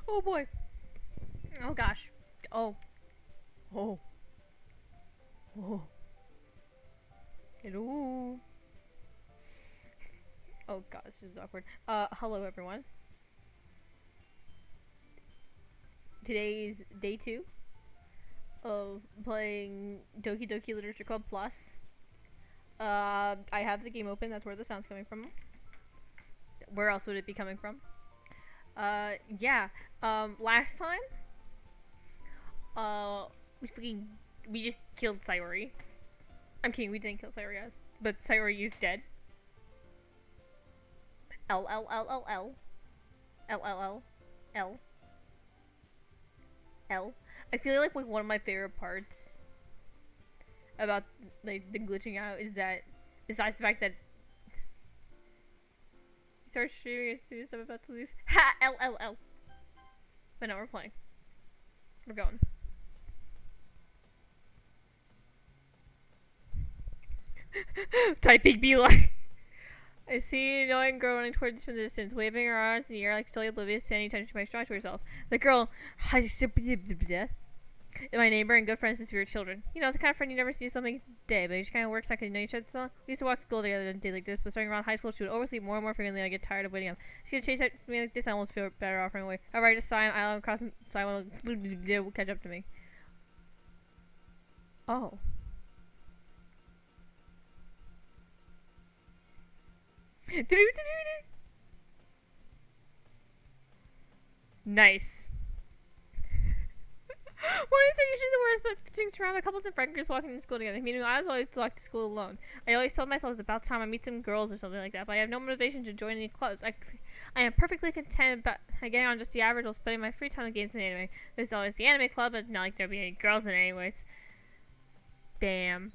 Oh boy. Oh gosh. Oh. Oh. Oh. Hello. Oh gosh, this is awkward. Hello everyone. Today's day 2 of playing Doki Doki Literature Club Plus. I have the game open, that's where the sound's coming from. Where else would it be coming from? Yeah. Last time, uh, we just killed Sayori. I'm kidding, we didn't kill Sayori, guys. But Sayori is dead. L L L L L L L L L L. I feel like one of my favorite parts about like the glitching out is that besides the fact that you start streaming as soon as I'm about to leave. Ha! L L L. But now we're playing. We're going. Typing beeline. I see an annoying girl running towards us from the distance, waving her arms in the air like totally oblivious to any attention she might draw to herself. The girl, my neighbor and good friends since we were children. You know, the kind of friend you never see something day, but it just kind of works like you know each other so long. We used to walk to school together on a day like this, but starting around high school, she would oversleep more and more frequently, and I get tired of waiting up. She would chase at me like this, I almost feel better off running away. However, I just sigh and island across and someone will catch up to me. Oh. Nice. Mornings are usually the worst, but swings around my couples and friend groups walking to school together. Meaning, I was always walked to school alone. I always told myself it's about time I meet some girls or something like that, but I have no motivation to join any clubs. I am perfectly content about getting on just the average while spending my free time with games and anime. There's always the anime club, but not like there'll be any girls in it anyways. Damn.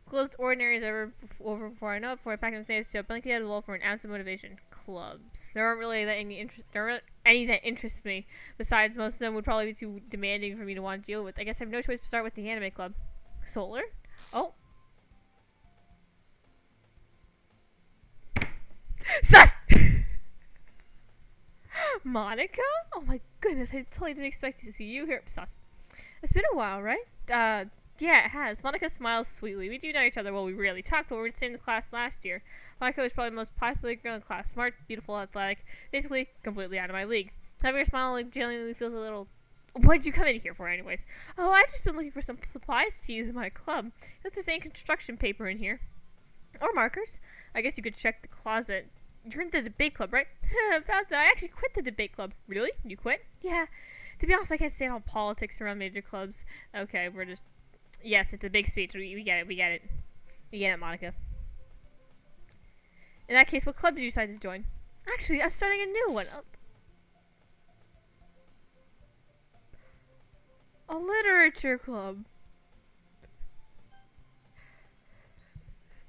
Closed ordinary as ever over before I know it. Before I pack up stairs to blankly out of the wall for an ounce of motivation. Clubs. There aren't really any that interest me. Besides, most of them would probably be too demanding for me to want to deal with. I guess I have no choice but start with the anime club. Solar? Oh. Sus! Monica? Oh my goodness, I totally didn't expect to see you here. Sus. It's been a while, right? Yeah, it has. Monica smiles sweetly. We do know each other well. We rarely talked, but we were the same in the class last year. Monica was probably the most popular girl in class. Smart, beautiful, athletic. Basically, completely out of my league. Having her smile like genuinely feels a little... What'd you come in here for, anyways? Oh, I've just been looking for some supplies to use in my club. If there's any construction paper in here. Or markers. I guess you could check the closet. You're in the debate club, right? About that, I actually quit the debate club. Really? You quit? Yeah. To be honest, I can't stand all politics around major clubs. Okay, we're just... Yes, it's a big speech. We get it. We get it. We get it, Monica. In that case, what club did you decide to join? Actually, I'm starting a new one. A literature club.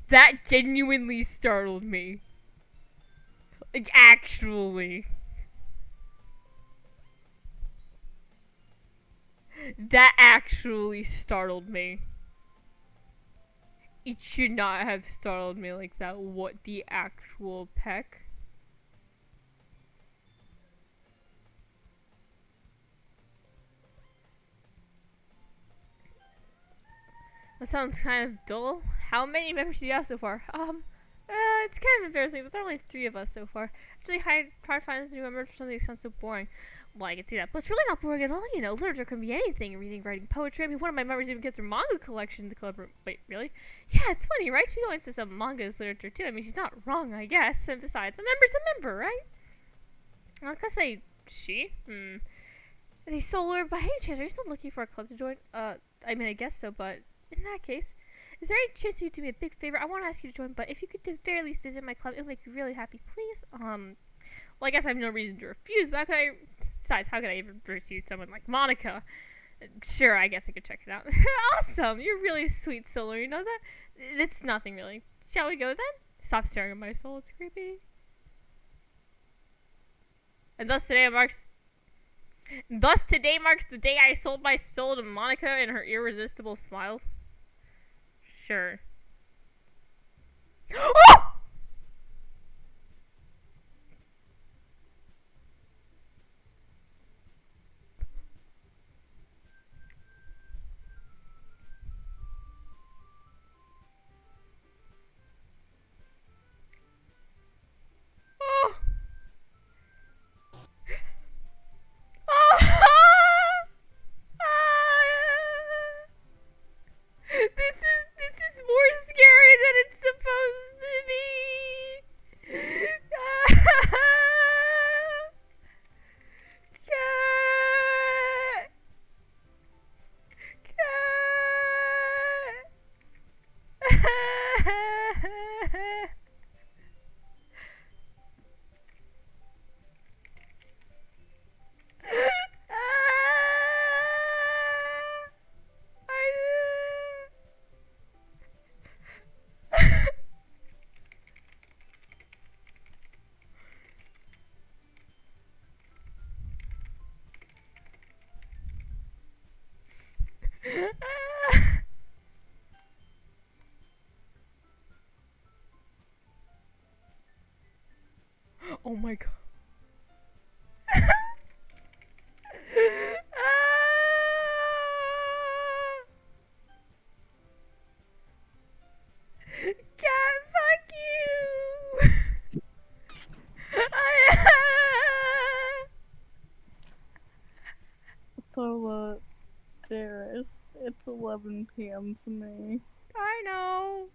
That genuinely startled me. Like, actually. That actually startled me. It should not have startled me like that. What the actual peck? That sounds kind of dull. How many members do you have so far? It's kind of embarrassing, but there are only 3 of us so far. Actually, hard to find new members for something that sounds so boring. Well, I can see that, but it's really not boring at all, you know. Literature can be anything, reading, writing, poetry. I mean, one of my members even gets her manga collection in the club room. Wait, really? Yeah, it's funny, right? She always says some manga is literature, too. I mean, she's not wrong, I guess. And besides, a member's a member, right? I could say she. Are they solar? By any chance, are you still looking for a club to join? I mean, I guess so, but in that case, is there any chance you could do me a big favor? I want to ask you to join, but if you could at the very least visit my club, it would make me really happy, please. Well, I guess I have no reason to refuse, but besides, how could I even refuse someone like Monica? Sure, I guess I could check it out. Awesome! You're really sweet, Solar, you know that? It's nothing, really. Shall we go, then? Stop staring at my soul, it's creepy. And thus today marks the day I sold my soul to Monica and her irresistible smile. Sure. Oh! Oh my god. Cat, fuck you! So, dearest, it's 11 p.m. for me. I know.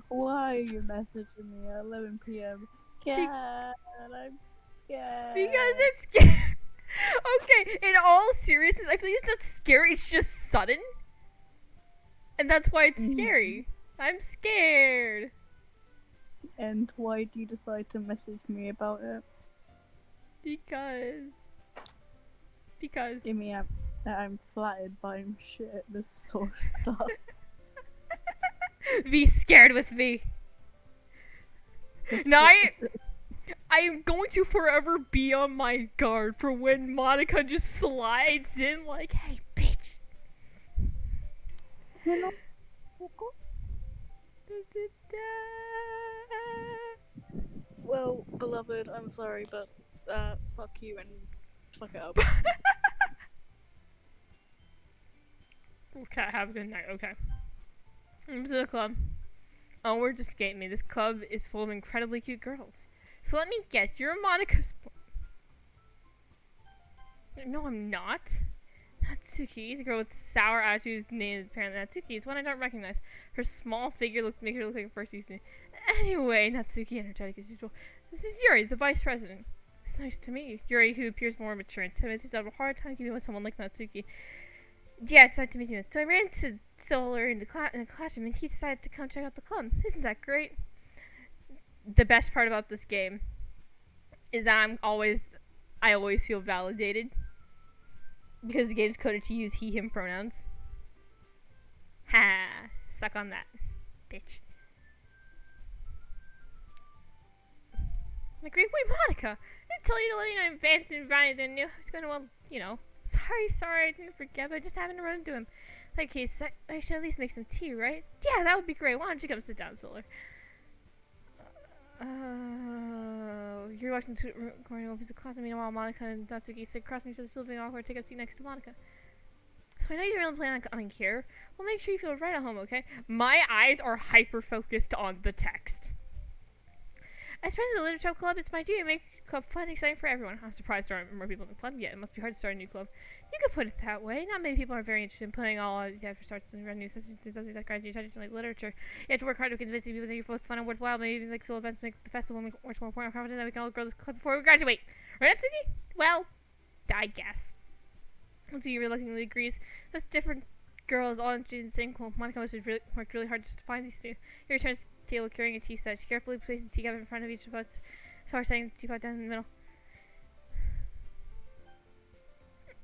Why are you messaging me at 11 p.m.? Cat, I'm scared. Because it's scary. Okay, in all seriousness, I feel like it's not scary, it's just sudden. And that's why it's scary. I'm scared. And why do you decide to message me about it? Because. I mean, I'm flattered, but I'm shit at this sort of stuff. Be scared with me. Now I am going to forever be on my guard for when Monica just slides in like, hey, bitch. Hello. Well, beloved, I'm sorry, but fuck you and fuck it up. Okay, have a good night. Okay. I'm to the club. Oh, we're just escaped me. This club is full of incredibly cute girls. So let me guess, you're Monica's boy. No, I'm not. Natsuki, the girl with sour attitude, name is apparently Natsuki, is one I don't recognize. Her small figure make her look like a first you've seen. Anyway, Natsuki, energetic as usual. This is Yuri, the vice president. It's nice to meet you. Yuri, who appears more mature and timid, seems to have a hard time keeping with someone like Natsuki. Yeah, it's nice to meet you. So I ran into Solar in the classroom, and he decided to come check out the club. Isn't that great? The best part about this game is that I always feel validated. Because the game's coded to use he, him pronouns. Ha! Suck on that, bitch. Like, wait, Monica! I didn't tell you to let me know in advance and invited and knew I was gonna, well, you know. Sorry, I didn't forget, but I just happened to run into him. Like, case, I should at least make some tea, right? Yeah, that would be great. Why don't you come sit down, Solar? You're watching the recording of his class. Meanwhile, Monica and Natsuki sit across from each other, still being awkward. Take a seat next to Monica. So I know you don't really plan on coming here. Well, make sure you feel right at home, okay? My eyes are hyper focused on the text. As president of the Literature Club, it's my duty to make the club fun and exciting for everyone. I'm surprised there aren't more people in the club yet. It must be hard to start a new club. You could put it that way. Not many people are very interested in putting all you have to start some new sessions that grab your attention like literature. You have to work hard to convince people that you're both fun and worthwhile. Maybe even like cool events make the festival much more important. I'm confident that we can all grow this club before we graduate. Right, Natsuki? Well, I guess. Natsuki reluctantly agrees. That's different girls all interested in the same club. Monica must have worked really hard just to find these two. He returns to the table carrying a tea set. She carefully places the teacup in front of each of us. So we're setting the teapot down in the middle.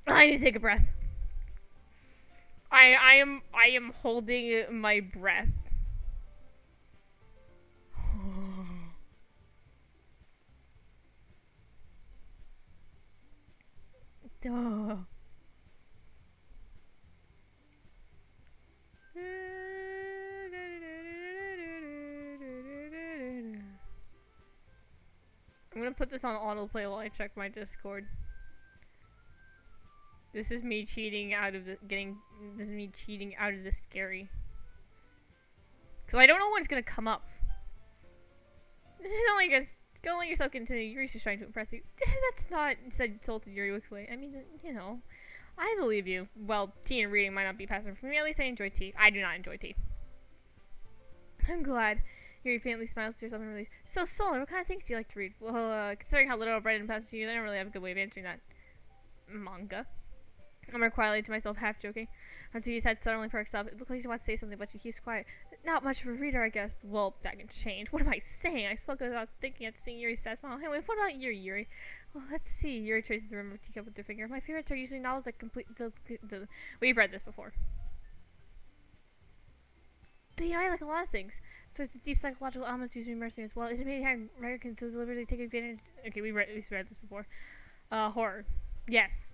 I need to take a breath. I am holding my breath. Duh. I'm gonna put this on autoplay while I check my Discord. This is me cheating out of the This is me cheating out of the scary. Cause I don't know when it's gonna come up. Don't let yourself get into Yuri's just trying to impress you. That's not said insulted Yuri looks away. I mean, you know, I believe you. Well, tea and reading might not be passive for me. At least I enjoy tea. I do not enjoy tea. I'm glad. Yuri faintly smiles to herself in relief. So, Solar, what kind of things do you like to read? Well, considering how little I've read in the past few years, I don't really have a good way of answering that. Manga. I murmured quietly to myself, half joking. Natsuki's head suddenly perks up. It looks like she wants to say something, but she keeps quiet. Not much of a reader, I guess. Well, that can change. What am I saying? I spoke without thinking after seeing Yuri's sad smile. Hey, wait, what about Yuri? Well, let's see. Yuri traces the rim of her teacup with her finger. My favorites are usually novels that complete the We've read this before. But, you know, I like a lot of things. So it's the deep psychological elements used to immerse me as well. It's amazing how writer can so deliberately take advantage. Okay, we've read this before. Horror. Yes.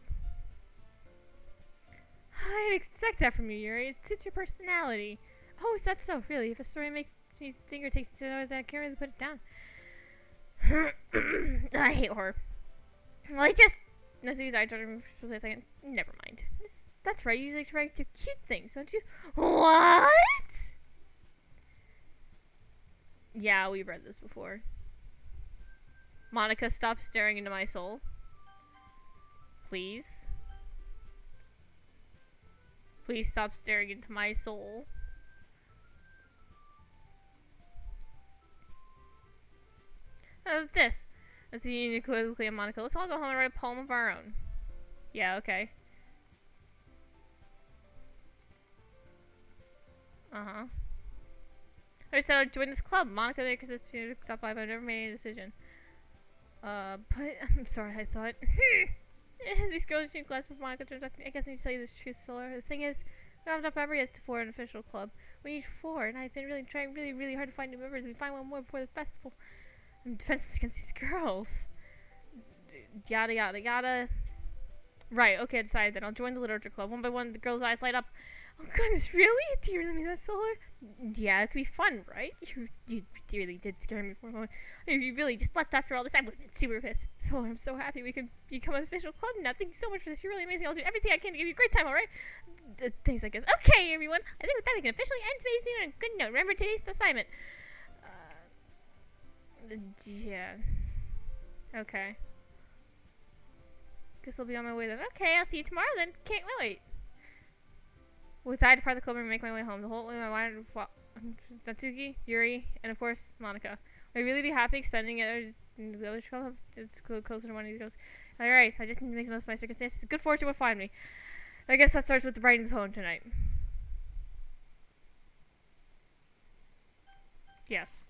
I'd expect that from you, Yuri. It suits your personality. Oh, is that so? Really? If a story makes me think or takes me to another, then I can't really put it down. I hate horror. Well, I just. As soon as I started thinking, never mind. That's right, you like to write cute things, don't you? What? Yeah, we've read this before. Monica, stop staring into my soul. Please. Please stop staring into my soul. This. Let's see, unequivocally and Monica. Let's all go home and write a poem of our own. Yeah, okay. Uh-huh. I said I'd join this club. Monica makes us stop by, but I've never made any decision. But I'm sorry, I thought. These girls change class with Monica. I guess I need to tell you this truth, Solar. The thing is, we don't have enough members to for an official club. We need 4, and I've been really trying really hard to find new members. We find one more before the festival. I'm defenseless against these girls. Yada yada yada. Right, okay, I decided then. I'll join the literature club. One by one, the girls' eyes light up. Oh goodness, really? Do you really mean that, Solar? Yeah, it could be fun, right? You really did scare me for a moment. If you really just left after all this, I would have been super pissed. Solar, I'm so happy we could become an official club now. Thank you so much for this. You're really amazing. I'll do everything I can to give you a great time, alright? Things like this. Okay, everyone. I think with that we can officially end today's meeting on a good note. Remember today's assignment. Yeah. Okay. Guess I'll be on my way then. Okay, I'll see you tomorrow then. Can't wait. With that, I depart the club and make my way home. The whole way my mind Natsuki, Yuri, and of course Monica. Will I really be happy spending it in the other club? It's closer to one of these girls. Alright, I just need to make the most of my circumstances. Good fortune will find me. I guess that starts with the writing the poem tonight. Yes.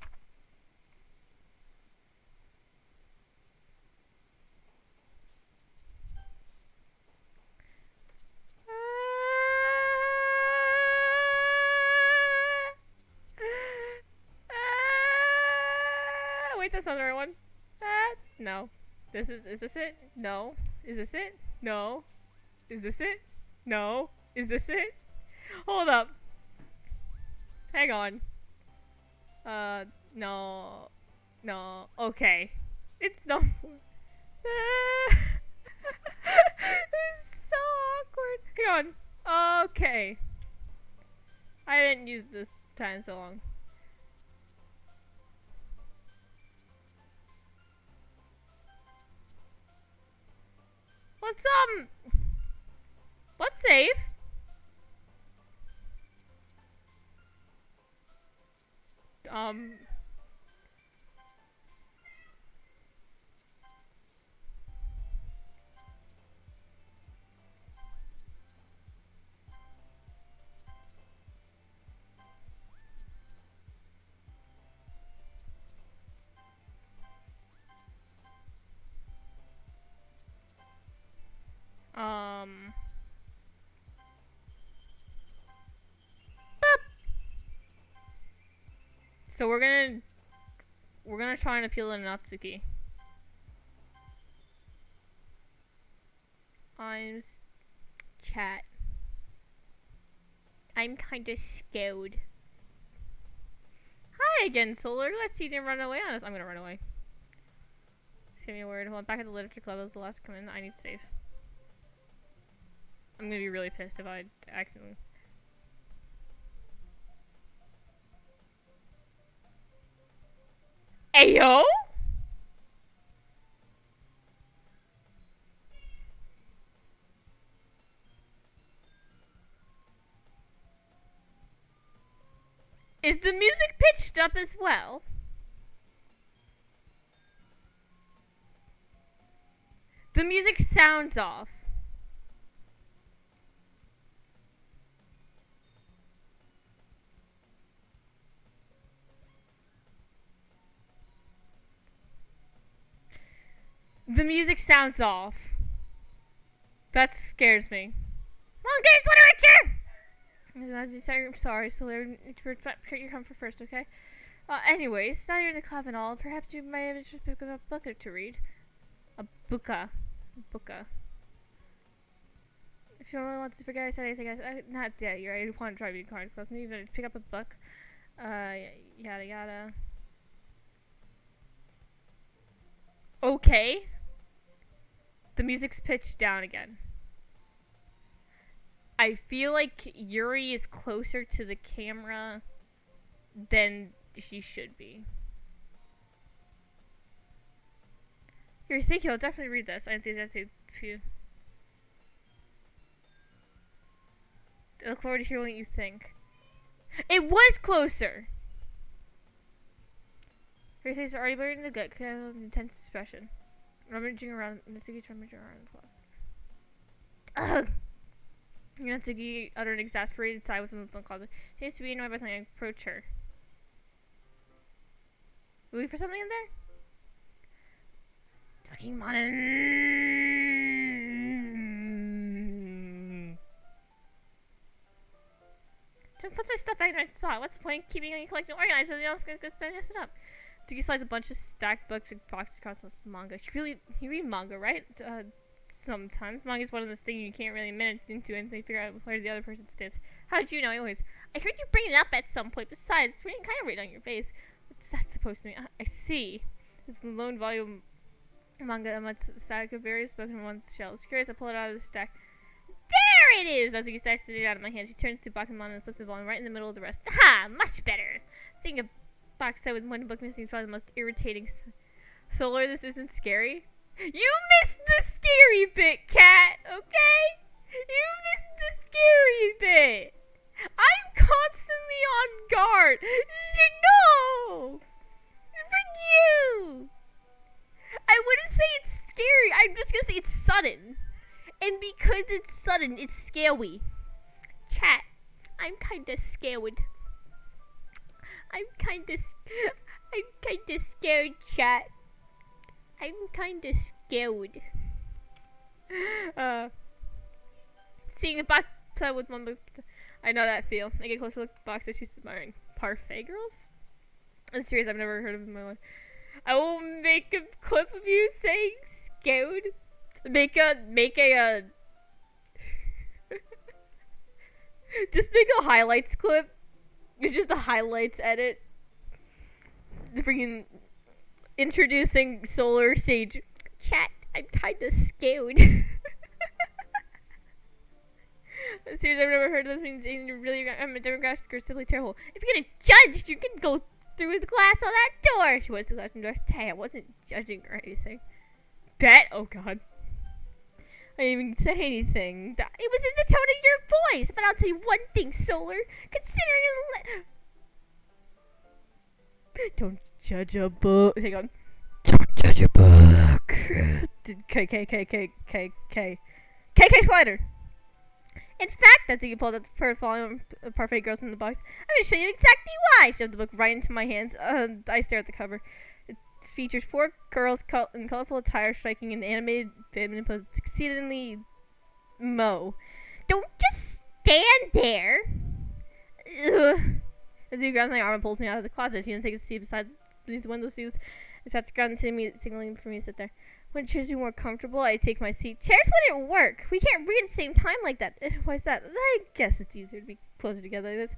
Wait, that's not the right one. No. Is this it? No. Is this it? No. Is this it? No. Is this it? Hold up. Hang on. No. No. Okay. It's no. It's so awkward. Hang on. Okay. I didn't use this time so long. Let's save. Boop. So we're gonna try and appeal to Natsuki. Chat. I'm kinda scared. Hi again, Solar. Let's see, you didn't run away on us. I'm gonna run away. Just give me a word. Hold on, back at the literature club. I was the last to come in. I need to save. I'm gonna be really pissed if I accidentally. Ayo? Is the music pitched up as well? The music sounds off. The music sounds off. That scares me. Wrong games literature! I'm sorry, Solar. Put your comfort first, okay? Anyways, now you're in the club and all, perhaps you might have just picked up a book to read. A booka. If you really want to forget I said anything, not yet, you're right. I want to try reading cards, but maybe better pick up a book. Yada yada. Okay. The music's pitched down again. I feel like Yuri is closer to the camera than she should be. Here, thank you. I'll definitely read this. I think that's a few. I look forward to hearing what you think. It was closer! Her face is already blurred in the gut, kind of intense expression. Rummaging around, Natsuki's rummaging around the closet. Ugh! Natsuki uttered an exasperated sigh within the closet. She seems to be annoyed by something. I approach her. Looking for something in there? Fucking modern. Don't put my stuff back in my spot. What's the point of keeping your collection organized? Everything else is going to mess it up. Natsuki slides a bunch of stacked books and boxes across this manga. You read manga, right? Sometimes. Manga is one of those things you can't really manage into and they figure out where the other person stands. How did you know? Anyways, I heard you bring it up at some point. Besides, it's written kind of right on your face. What's that supposed to mean? I see. This is the lone volume manga amongst a stack of various books on one shelf. Curious, I pull it out of the stack. There it is! Natsuki snatches it out of my hand. She turns to Bakuman and slips the volume right in the middle of the rest. Ha! Much better! Seeing a box set with one book missing is probably the most irritating. Solar, this isn't scary? You missed the scary bit, Cat! Okay? You missed the scary bit! I'm constantly on guard! No! For you! I wouldn't say it's scary, I'm just gonna say it's sudden. And because it's sudden, it's scary. Chat, I'm kinda scared. I'm kinda scared, chat. I'm kinda scared. Seeing a box with one book, I know that feel. I get a closer look at the box that she's admiring. Parfait girls? That's serious, I've never heard of it in my life. I will make a clip of you saying scared. Make a just make a highlights clip. It's just a highlights edit. Freaking introducing Solar Sage. Chat, I'm kinda scared. Seriously, I've never heard of this thing. Really, demographics are simply terrible. If you're gonna judge, you can go through the glass on that door. She was the glass door. Hey, I wasn't judging or anything. Bet? Oh god. I didn't even say anything. It was in the tone of your voice. But I'll tell you one thing, Solar. Considering don't judge a book. Hang on. Don't judge a book. KK Slider. In fact, that's how you pulled out the first volume of Parfait Girls in the box. I'm going to show you exactly why. I shoved the book right into my hands. I stare at the cover. It features 4 girls in colorful attire striking an animated feminine pose exceedingly Don't just stand there. Ugh. As he grabs my arm and pulls me out of the closet, she then takes a seat beneath the window seats and pats the ground and signaling for me to sit there. When chairs be more comfortable, I take my seat. Chairs wouldn't work. We can't read at the same time like that. Why's that? I guess it's easier to be closer together like this.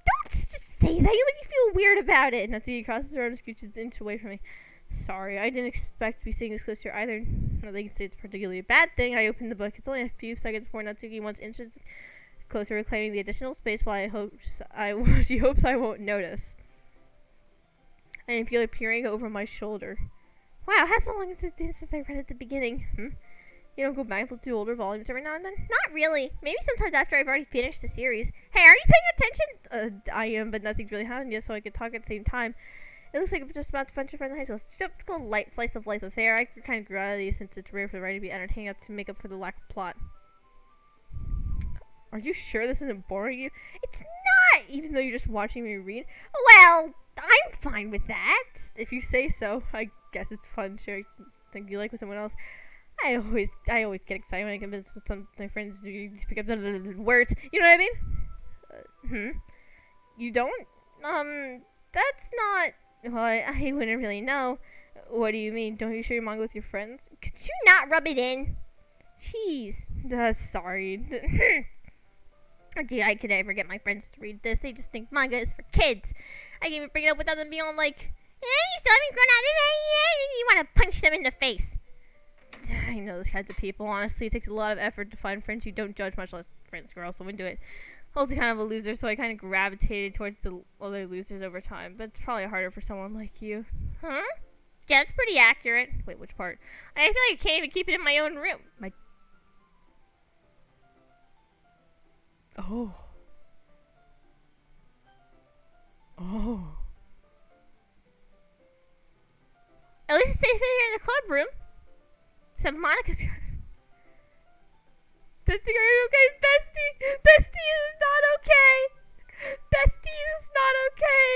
Don't just say that. You make me feel weird about it. Natsuki crosses her arm and scooches an inch away from me. Sorry, I didn't expect to be sitting this close to her either. Not that you can say it's particularly a bad thing. I opened the book. It's only a few seconds before Natsuki once inches closer, reclaiming the additional space while she hopes I won't notice. I can feel her peering over my shoulder. Wow, how long has it been since I read at the beginning? You don't go back and flip through older volumes every now and then? Not really. Maybe sometimes after I've already finished the series. Hey, are you paying attention? I am, but nothing's really happened yet, so I could talk at the same time. It looks like I'm just about to finish friends in high school. It's a typical light slice of life affair. I kind of grew out of these since it's rare for the writer to be entertaining enough to make up for the lack of plot. Are you sure this isn't boring you? It's not, even though you're just watching me read. Well, I'm fine with that. If you say so. I guess it's fun sharing something you like with someone else. I always get excited when I convince some of my friends to pick up the words. You know what I mean? You don't? That's not. Well, I wouldn't really know. What do you mean? Don't you share your manga with your friends? Could you not rub it in? Jeez. Sorry. Okay, I could ever get my friends to read this. They just think manga is for kids. I can't even bring it up without them being all like, You still haven't grown out of that yet? You want to punch them in the face. I know those kinds of people. Honestly, it takes a lot of effort to find friends who don't judge, much less friends who are also into it. I was kind of a loser, so I kind of gravitated towards the other losers over time. But it's probably harder for someone like you. Huh? Yeah, that's pretty accurate. Wait, which part? I feel like I can't even keep it in my own room. Oh. Oh. At least it's safe in here in the club room. Except Monica's got it. That's okay, Bestie. Bestie is not okay. Bestie is not okay.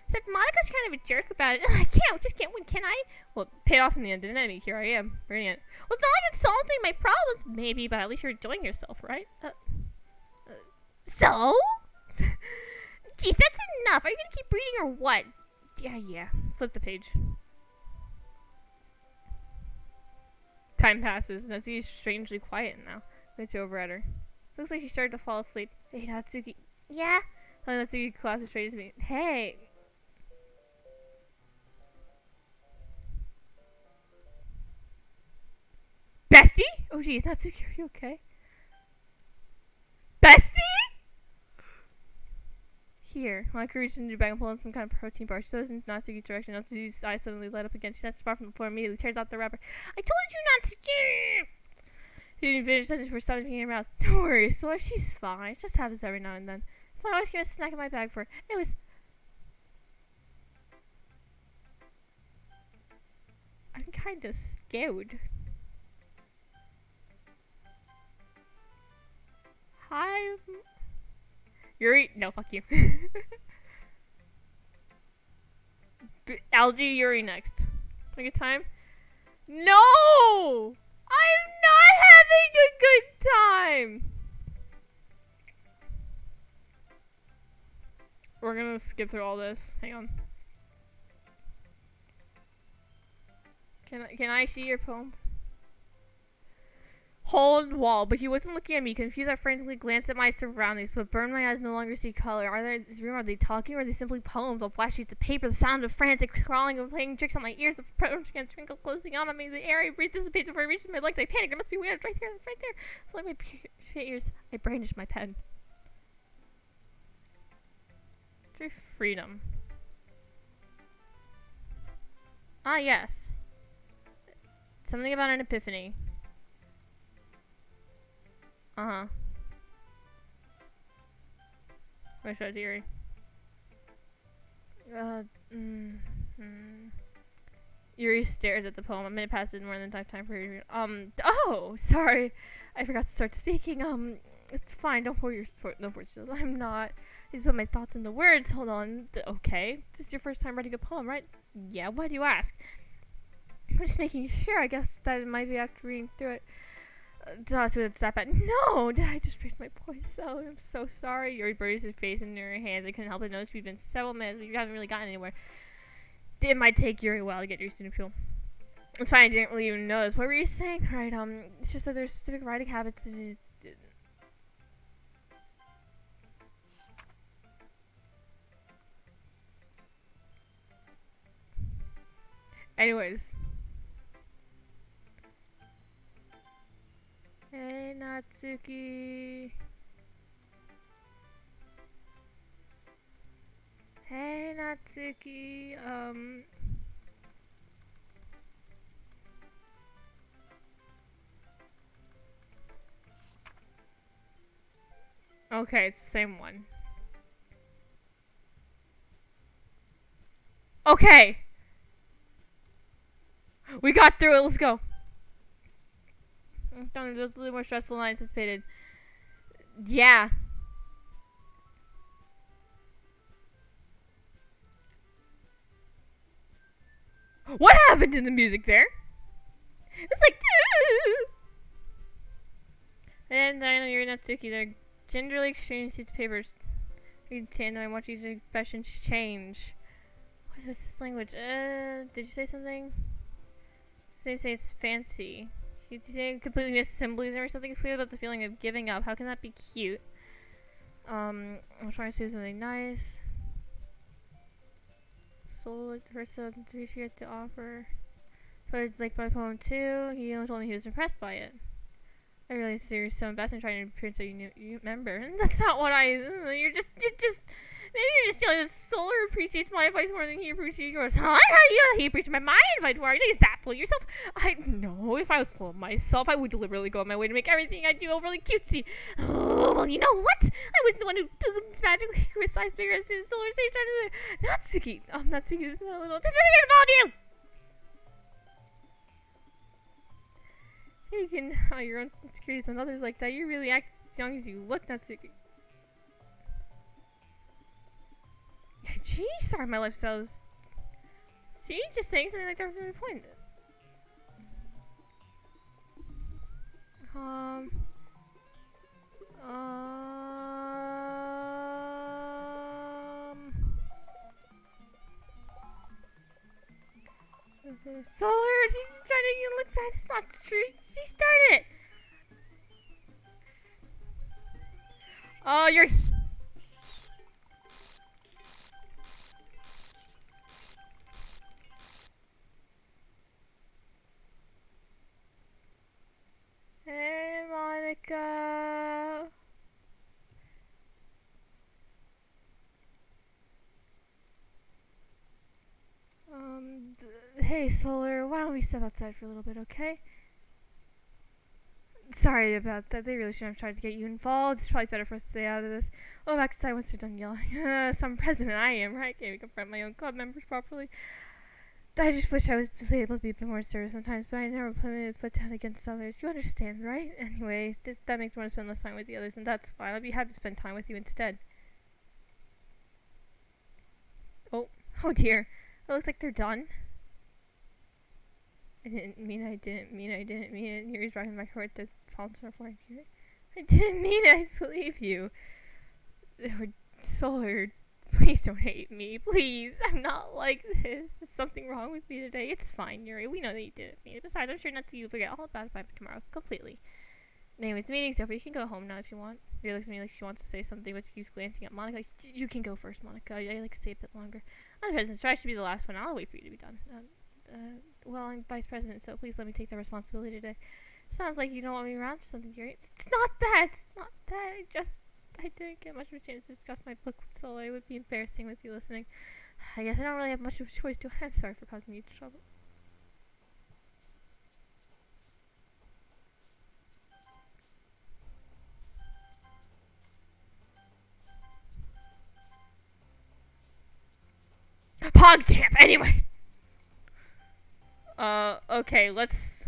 Except Monica's kind of a jerk about it. I just can't win, can I? Well, it paid off in the end, didn't it? Here I am, brilliant. Well, it's not like it's solving my problems, maybe, but at least you're enjoying yourself, right? So? Geez, that's enough. Are you gonna keep reading or what? Yeah. Flip the page. Time passes. Natsuki's strangely quiet now. Looks over at her. Looks like she started to fall asleep. Hey, Natsuki. Yeah? Natsuki collapses straight into me. Hey. Bestie? Oh, geez, Natsuki, are you okay? Bestie? Here. Monica reaches into her bag and pulls out some kind of protein bar. She throws it into Natsuki's direction. Natsuki's eyes suddenly light up again. She snatches the bar from the floor and immediately tears out the wrapper. I told you not to do. She didn't finish sentence for stomach in her mouth. Don't worry, Solar, she's fine. It just happens every now and then. So I was gonna snack in my bag for her. It was. I'm kinda scared. Hi. Yuri, no, fuck you. Algae, Yuri next. Have a good time? No! I'm not having a good time! We're gonna skip through all this. Hang on. Can I see your poem? Hole in the wall, but he wasn't looking at me. Confused, I frantically glanced at my surroundings, but burned my eyes no longer see color. Are they talking, or are they simply poems on flat sheets of paper? The sound of frantic crawling and playing tricks on my ears. The approach again, twinkle closing on me. The air I breathe dissipates before it reaches my legs. I panic. It must be weird. It's right there. It's right there. So like my ears, I brandished my pen. True freedom. Ah, yes. Something about an epiphany. Uh-huh. What should I do? Yuri stares at the poem. A minute passes, more than enough time for you to read. Oh, sorry. I forgot to start speaking. It's fine. Don't worry yourself. I'm not. I just put my thoughts into words. Hold on. Okay. This is your first time writing a poem, right? Yeah, why do you ask? I'm just making sure. I guess that it might be after reading through it. It's that bad. No! Did I just reach my point? So I'm so sorry. Yuri buries his face in her hands. I couldn't help but notice we've been several minutes. We haven't really gotten anywhere. It might take Yuri a while to get used to new people. It's fine. I didn't really even notice. What were you saying? Right. It's just that there's specific writing habits. Anyways. Hey, Natsuki. Hey, Natsuki. Okay, it's the same one. Okay. We got through it. Let's go. It was a little more stressful than I anticipated. Yeah. What happened to the music there? It's like. And I know you're Natsuki. They're gingerly exchanging sheets of papers. Read tandem. I watch each expressions change. What is this language? Did you say something? They say it's fancy. Did you say completely missed symbolism or something? It's clear about the feeling of giving up. How can that be cute? I'm trying to do something nice. soul like the first of the three she had to offer. But I liked my poem too. He told me he was impressed by it. I realized you're so invested in trying to appear so you remember. And that's not what you're just, maybe you're just feeling that Solar appreciates my advice more than he appreciates yours. Huh? How do you know that he appreciates my advice more? You think it's that full of yourself? I know, if I was full of myself, I would deliberately go on my way to make everything I do overly cutesy. Oh, well, you know what? I was the one who magically grew a size bigger as soon as Solar stage started. Natsuki. Natsuki, this is not little. This isn't about you! You can your own insecurities and others like that. You really act as young as you look, Natsuki. Gee, sorry, my lifestyle is. See, just saying something like that was really point. Solar, she's trying to make you look bad. It's not true. She started it. Oh, you're. Hey, Monica. Hey, Solar, why don't we step outside for a little bit, okay? Sorry about that. They really shouldn't have tried to get you involved. It's probably better for us to stay out of this. Well, back inside once they're done yelling. Some president I am, right? Can't even confront my own club members properly. I just wish I was able to be a bit more serious sometimes, but I never put my foot down against others. You understand, right? Anyway, that makes me want to spend less time with the others, and that's fine. I'd be happy to spend time with you instead. Oh dear. It looks like they're done. I didn't mean it. Yuri's driving my car to palms are flying here. I didn't mean it. I believe you. Solar, please don't hate me. Please. I'm not like this. There's something wrong with me today. It's fine, Yuri. We know that you didn't mean it. Besides, I'm sure not to you forget all about it by tomorrow. Completely. Anyways, the meeting's over. You can go home now if you want. Yuri looks at me like she wants to say something, but she keeps glancing at Monica. Like, you can go first, Monica. I like to stay a bit longer. I'm the president, so I should be the last one. I'll wait for you to be done. Well, I'm vice president, so please let me take that responsibility today. Sounds like you don't want me around for something, Yuri. It's not that. It's not that. I didn't get much of a chance to discuss my book with Solar. It would be embarrassing with you listening. I guess I don't really have much of a choice, do I? I'm sorry for causing you trouble. Pog champ, anyway! Okay, let's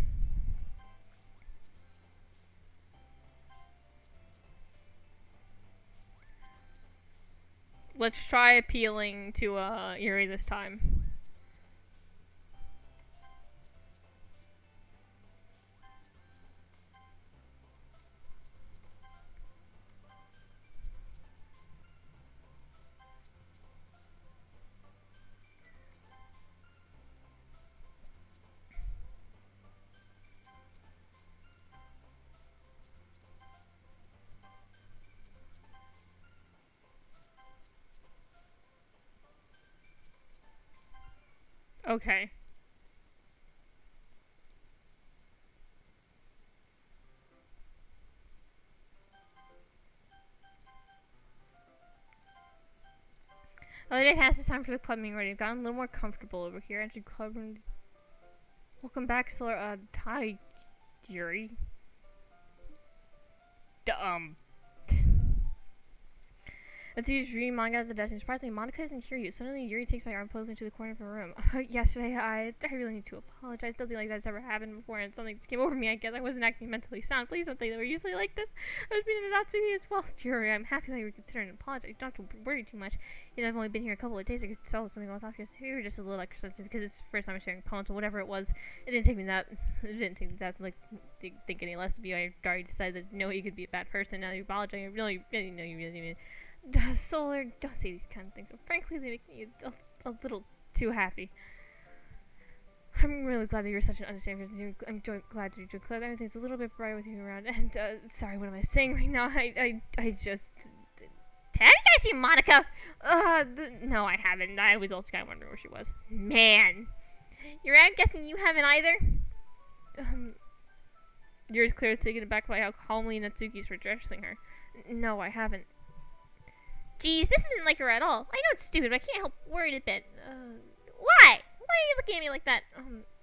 try appealing to, Yuri this time. Okay. The day passes, it's time for the club meeting ready. I've gotten a little more comfortable over here. Entry club room. Welcome back, Solar. Hi, Yuri. Let's use reading manga at the desk, and surprisingly, Monica doesn't hear you. Suddenly, Yuri takes my arm, pulls me to the corner of her room. Yesterday, I really need to apologize. Nothing like that's ever happened before, and something just came over me. I guess I wasn't acting mentally sound. Please don't think that we're usually like this. I was being a Natsuki as well. Yuri, I'm happy that you were considering an apology. You don't have to worry too much. You know, I've only been here a couple of days. I could tell something was off. You were just a little extra sensitive because it's the first time I'm sharing poems or whatever it was. It didn't take me that like think any less of you. I already decided that no, you could be a bad person. Now you apologize. I really know you really mean. Solar, don't say these kind of things. But frankly, they make me a little too happy. I'm really glad that you're such an understanding person. I'm glad that you're glad everything's a little bit brighter with you around. And sorry, what am I saying right now? I just Have you guys seen Monica? No, I haven't. I was also kind of wondering where she was. Man. I'm guessing you haven't either? You're clearly taken aback by how calmly Natsuki's addressing her. No, I haven't. Geez, this isn't like her at all. I know it's stupid, but I can't help worried a bit. Why? Why are you looking at me like that?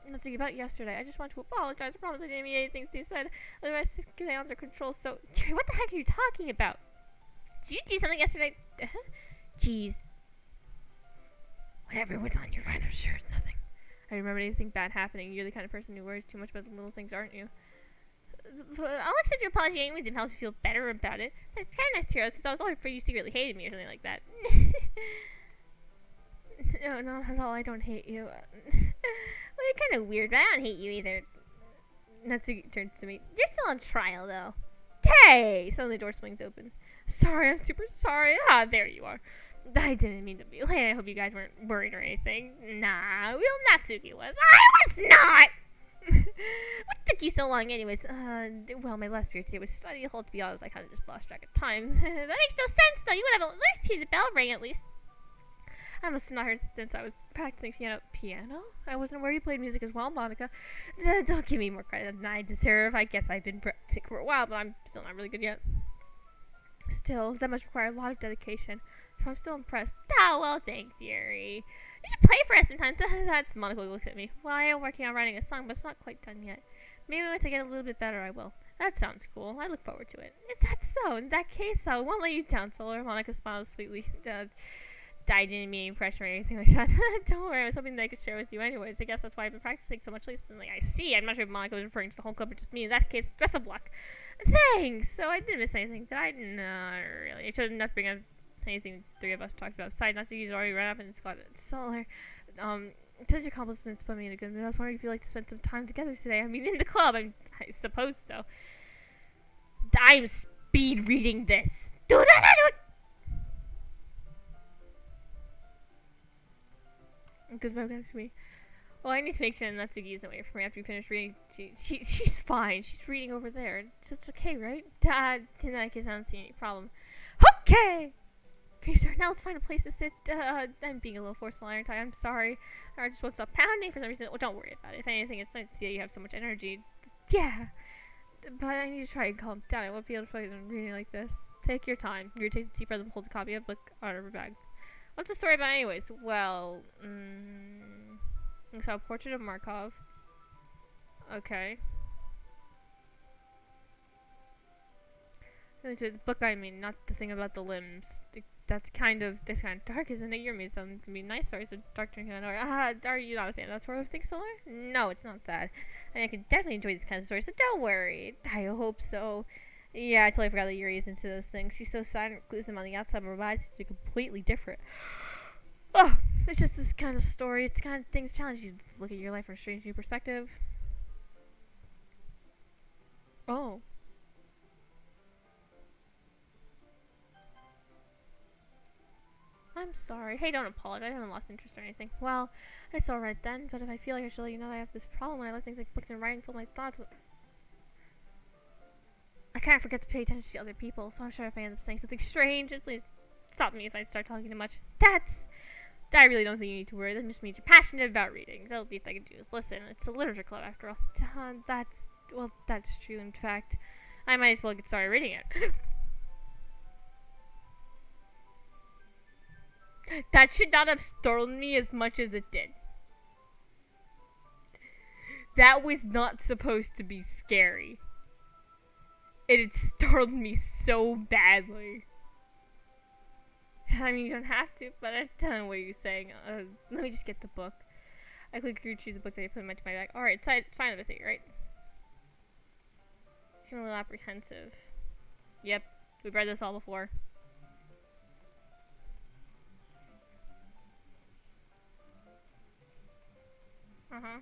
Natsuki, about yesterday. I just want to apologize. I promise I didn't mean anything you said. Otherwise, it's getting under control. So, what the heck are you talking about? Did you do something yesterday? Jeez. Whatever was on your mind, I'm sure it's nothing. I remember anything bad happening. You're the kind of person who worries too much about the little things, aren't you? But I'll accept your apology anyways if it helps you feel better about it. That's kind of nice to hear, since I was always afraid you secretly hated me or something like that. No, not at all. I don't hate you. Well, you're kind of weird, but I don't hate you either. Natsuki turns to me. You're still on trial, though. Hey! Suddenly the door swings open. Sorry, I'm super sorry. Ah, there you are. I didn't mean to be late. I hope you guys weren't worried or anything. Nah, well, Natsuki was. I was not! What took you so long anyways? Well, my last period today was study hall. To be honest, I kind of just lost track of time. That makes no sense, though. You would have at least heard the bell ring, at least. I must have not heard since I was practicing piano. Piano? I wasn't aware you played music as well, Monica. Don't give me more credit than I deserve. I guess I've been practicing for a while, but I'm still not really good yet. Still, that must require a lot of dedication. So I'm still impressed. Oh, well, thanks, Yuri. You should play for us sometimes. That's Monica looks at me. Well, I am working on writing a song, but it's not quite done yet. Maybe once I get a little bit better, I will. That sounds cool. I look forward to it. Is that so? In that case, I won't let you down, Solar. Monica smiles sweetly. I didn't mean any pressure or anything like that. Don't worry, I was hoping that I could share with you anyways. I guess that's why I've been practicing so much recently. I see. I'm not sure if Monica was referring to the whole club or just me. In that case, best of luck. Thanks. So I didn't miss anything, did I? Not really. I chose not to bring up anything the three of us talked about. Besides, not that he's already run up and it's got Solar. Such accomplishments put me in a good mood. I was wondering if you'd like to spend some time together today. I mean, in the club. I suppose so. I'm speed reading this. Do it. Good back to me. Well, I need to make sure Natsuki isn't waiting for me after we finish reading. She's fine. She's reading over there. So it's okay, right? In that case, I don't see any problem. Okay! Okay, sir, now let's find a place to sit. I'm being a little forceful, aren't I? I'm sorry. I just won't stop pounding for some reason. Well, don't worry about it. If anything, it's nice to see that you have so much energy. Yeah. But I need to try and calm down. I won't be able to focus on reading like this. Take your time. Yuri takes a deep breath and holds a copy of the book out of her bag. What's the story about anyways? Well, so a portrait of Markov. Okay. The book, I mean, not the thing about the limbs. That's kind of dark, isn't it? You're made something to be nice stories, so dark turn kind of are you not a fan of that sort of thing, Solar? No, it's not that. I mean, I can definitely enjoy these kinds of stories, so don't worry. I hope so. Yeah, I totally forgot that Yuri is into those things. She's so silent, reclusive on the outside, but her body is completely different. Oh, it's just this kind of story. It's kind of things challenge you to look at your life from a strange new perspective. Oh. I'm sorry. Hey, don't apologize. I haven't lost interest or anything. Well, it's alright then, but if I feel like I should let you know that I have this problem when I let things like books and writing fill my thoughts, I kind of forget to pay attention to other people, so I'm sure if I end up saying something strange, and please stop me if I start talking too much. I really don't think you need to worry. That just means you're passionate about reading. The least I can do is listen. It's a literature club after all. That's true. In fact, I might as well get started reading it. That should not have startled me as much as it did. That was not supposed to be scary. It startled me so badly. I mean, you don't have to, but I don't know what you're saying. Let me just get the book. I click through, choose the book that I put in my bag. Alright, it's fine to say, right? I'm a little apprehensive. Yep, we've read this all before. Uh-huh.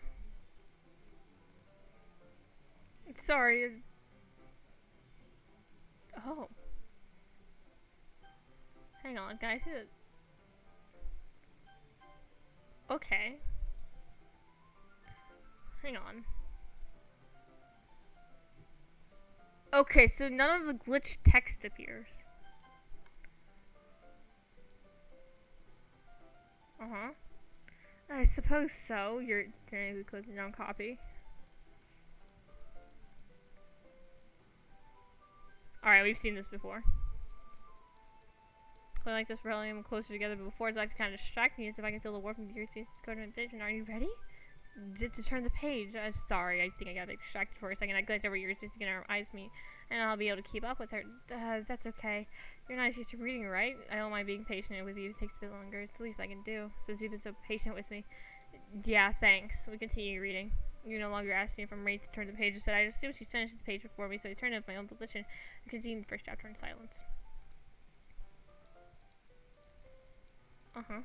Sorry. Oh. Hang on, guys. Okay. Hang on. Okay, so none of the glitched text appears. Uh-huh. I suppose so. You're technically clicking your own copy. Alright, we've seen this before. I like this really closer together, but before it's actually kind of distracting me. It's if I can feel the warp of your space code and vision. Are you ready? To turn the page. Sorry, I think I got distracted for a second. I glanced over your space to get her eyes meet, and I'll be able to keep up with her. That's okay. You're not used to reading, right? I don't mind being patient with you. It takes a bit longer. It's the least I can do, since you've been so patient with me. Yeah, thanks. We continue reading. You no longer asked me if I'm ready to turn the page. Instead, I assumed she finished the page before me, so I turned it of my own volition and continued the first chapter in silence. Uh-huh.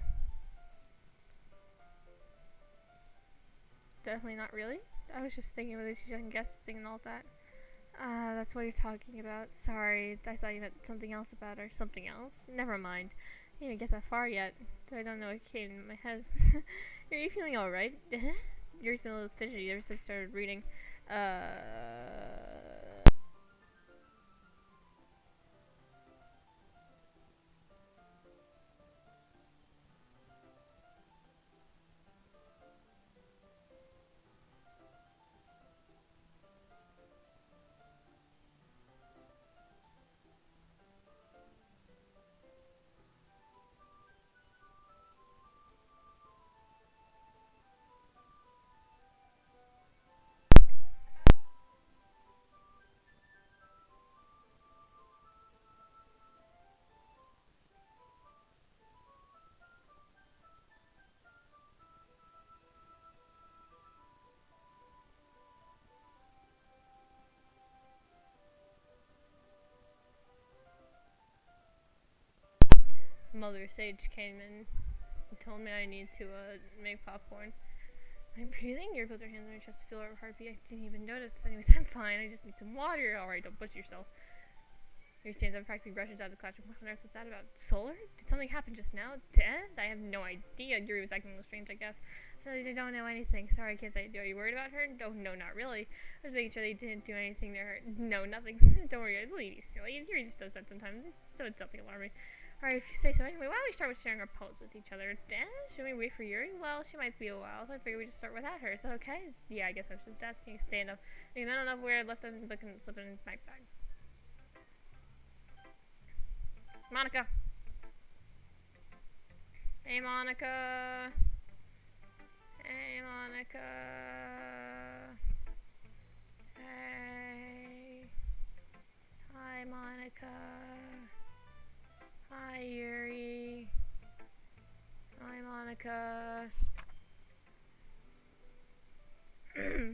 Definitely not really. I was just thinking whether she's second guessing and all that. That's what you're talking about. Sorry, I thought you meant something else about her. Something else? Never mind. I didn't even get that far yet. I don't know what came in my head. Are you feeling alright? You're feeling a little fidgety ever since I started reading. Mother Sage came in and told me I need to make popcorn. I'm breathing. Your puts her hands on her chest to feel her heartbeat. I didn't even notice. Anyways, I'm fine. I just need some water. Alright, don't push yourself. He stands up, practically brushes out the classroom. What on earth was that about? Solar? Did something happen just now? Dead? I have no idea. Yuri was acting a little strange, I guess. So they don't know anything. Sorry, I can't say. Are you worried about her? No, not really. I was making sure they didn't do anything to her. No, nothing. Don't worry, it's really silly. Yuri just does that sometimes. It's nothing alarming. Alright, if you say so. Anyway, why don't we start with sharing our poems with each other? Should we wait for Yuri? Well, she might be a while, so I figured we just start without her. Is that okay? Yeah, I guess I was just asking. Stand up. I don't know where I left them, but can slip it in my bag. Monica. Hey, Monica. Hey, Monica. Hey. Hi, Monica. Hi, Yuri. Hi, Monica.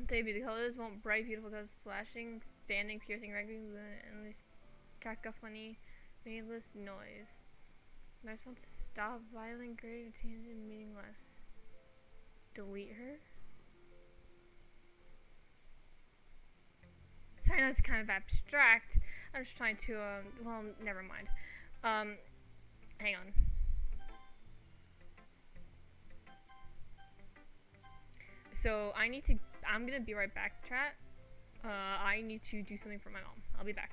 They be the colors won't bright, beautiful colors, flashing, standing, piercing, regular, endless cacophony, meaningless noise. Nice one. Stop. Violent, great, and meaningless. Delete her. Sorry, I know it's kind of abstract. I'm just trying to, well, never mind. Hang on. So, I'm gonna be right back, chat. I need to do something for my mom. I'll be back.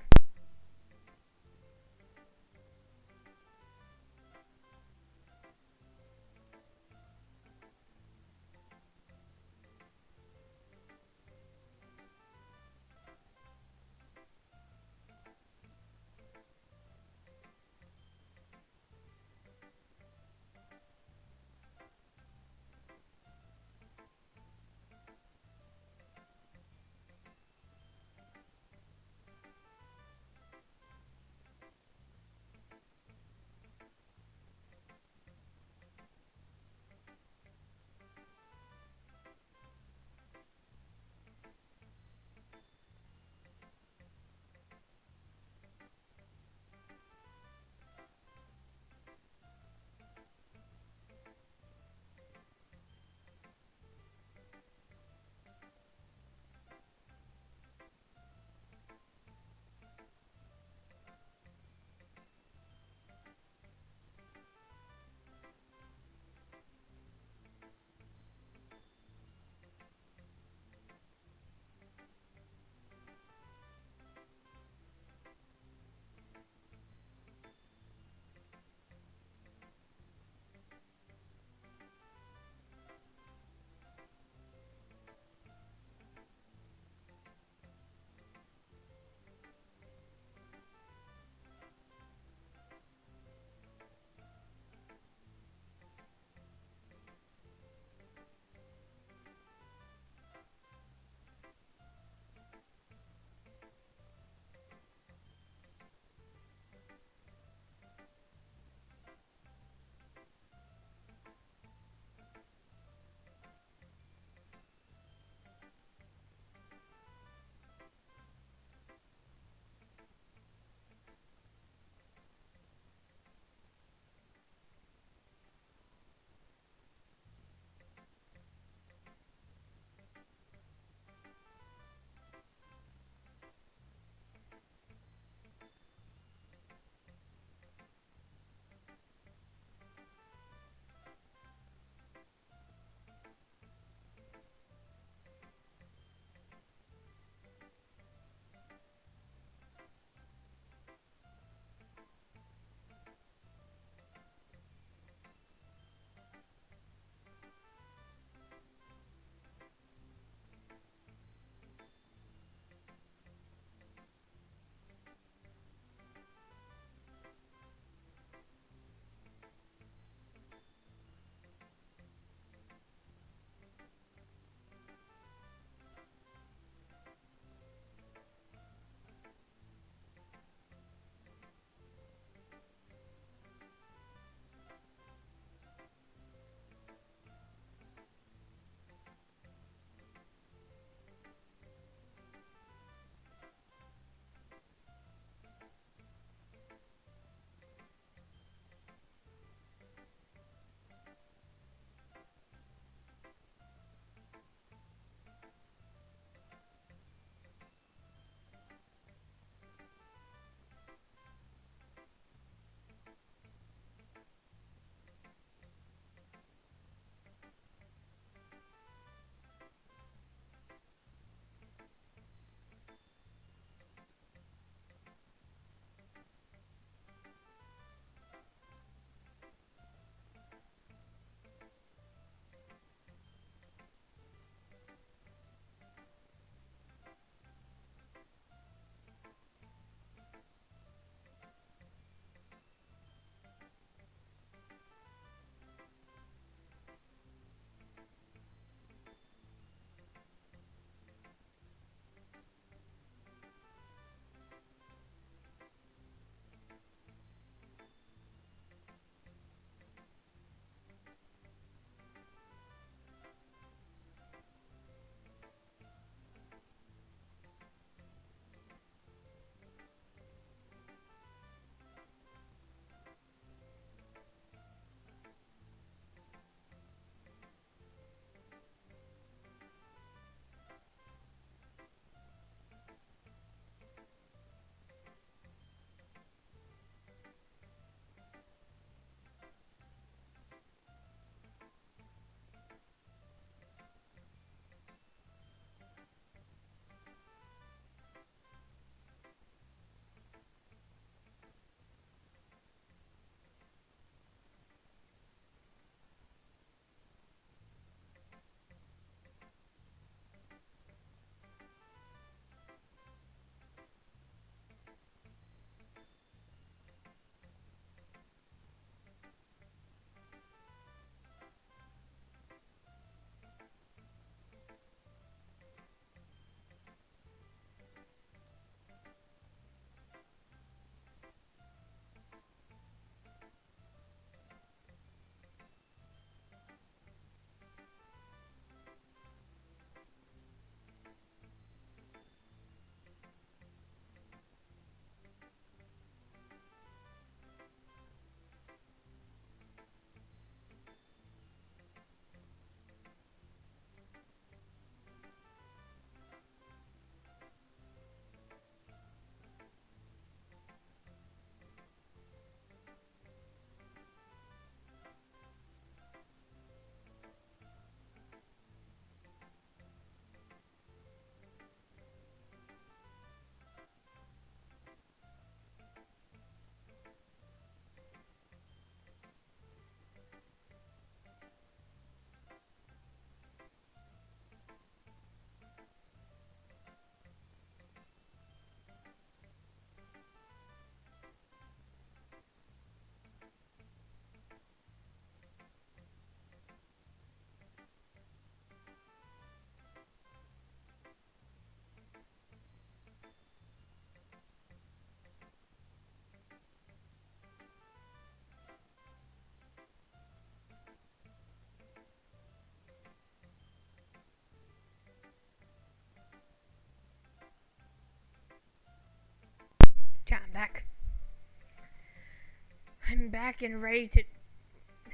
back and ready to...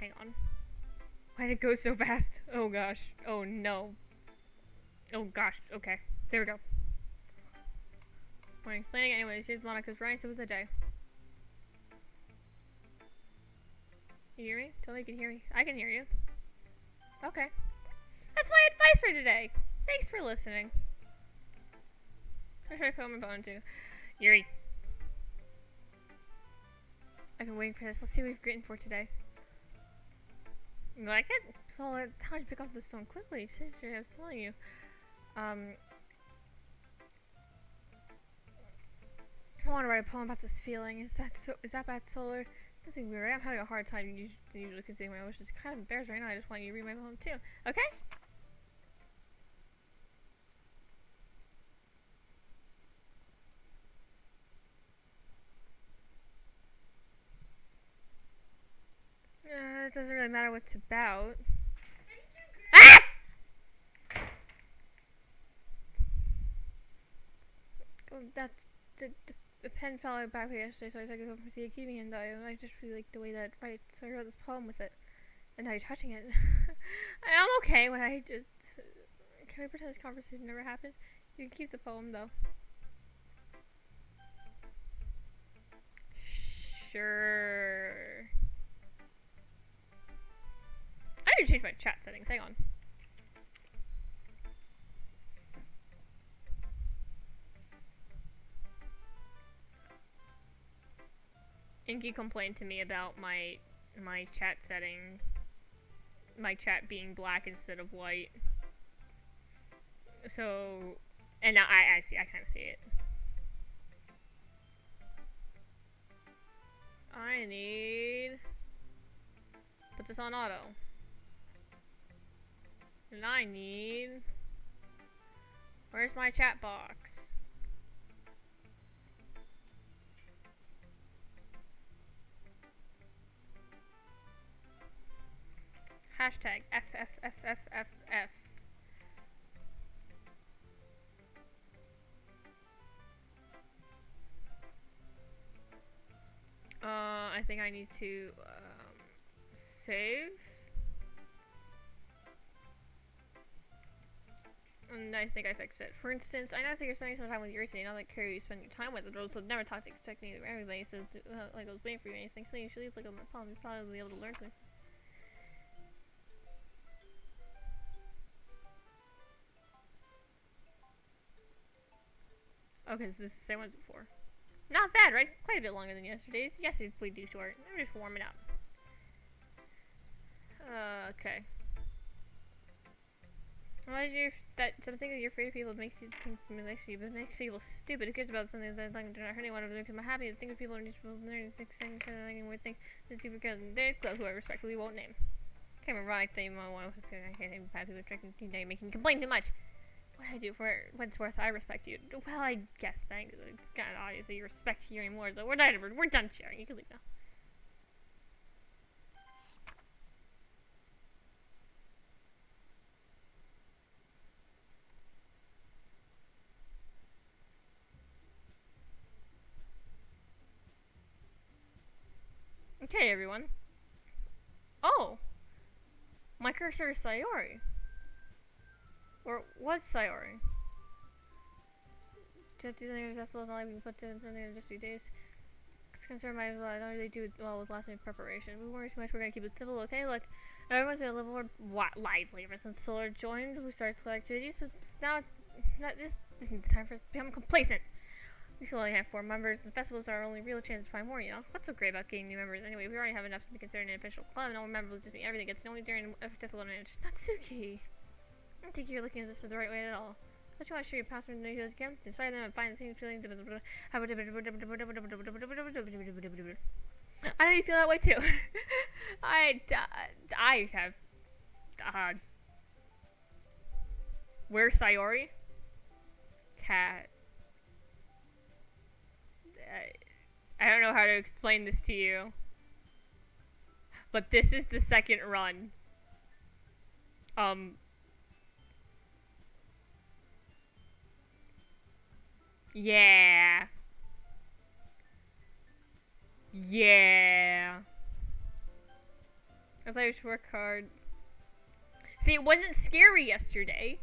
Hang on. Why did it go so fast? Oh gosh. Oh no. Oh gosh. Okay. There we go. Morning. Planning anyways. Here's Monica's running to the day. You hear me? Tell me you can hear me. I can hear you. Okay. That's my advice for today. Thanks for listening. Where should I put my phone to? Yuri. I've been waiting for this. Let's see what we've written for today. You like it? So, how did you pick up this so quickly? Seriously, I was telling you. I want to write a poem about this feeling. Is that bad, Solar? Nothing weird. I'm having a hard time usually considering my wishes. It's kind of embarrassing right now. I just want you to read my poem too. Okay? It doesn't really matter what it's about. Ah! Oh, that's the pen fell out back yesterday, so I took it home to see it keeping and I just really like the way that it writes, so I wrote this poem with it. And now you're touching it. I'm okay when I just... Can we pretend this conversation never happened? You can keep the poem, though. Sure. I need to change my chat settings. Hang on. Inky complained to me about my chat setting, my chat being black instead of white. So, and now I kind of see it. I need put this on auto, and I need. Where's my chat box? Hashtag FFFFFF. I think I need to save. And I think I fixed it. For instance, I noticed that you're spending some time with Yuri today, not like Carrie you spend your time with. The rules never talk to expecting either everybody, so like I was waiting for you or anything. So you should leave like a problem. You'll probably be able to learn something. Okay, so this is the same one as before. Not bad, right? Quite a bit longer than yesterday's. Yesterday's way too short. I'm just warming up. Okay. Why did something that you're afraid of people makes you think makes people stupid? Who cares about something that's not hurting one of them? Because I'm happy to think of people and these people learning things saying kind of weird thing. This stupid girl they're close who I respectfully won't name. Can't remember I think I can't think bad people drinking making me complain too much. What I do for what it's worth, I respect you. Well, I guess thanks. It's kind of obvious that you respect hearing more, so we're done sharing. You can leave now. Okay, everyone. Oh! My cursor is Sayori. Or what's Sayori? Just do something successful is only being put to something in just a few days. It's concerned my I don't really do well with last minute preparation. We worry too much, we're gonna keep it simple, okay? Look, everyone's been a little more lively ever since Solar joined, who started to activities, but now this isn't the time for us to become complacent. We still only have 4 members, and festivals are our only real chance to find more, you know? What's so great about getting new members? Anyway, we already have enough to be considered an official club, and all members will just mean everything gets only during a difficult manage. Natsuki! I don't think you're looking at this the right way at all. Don't you want to show your password and heroes again? Despite them, I find the same feeling. I know you feel that way too. I have. Where's Sayori? Cat. I don't know how to explain this to you. But this is the second run. Yeah. Yeah. As I work hard. See, it wasn't scary yesterday.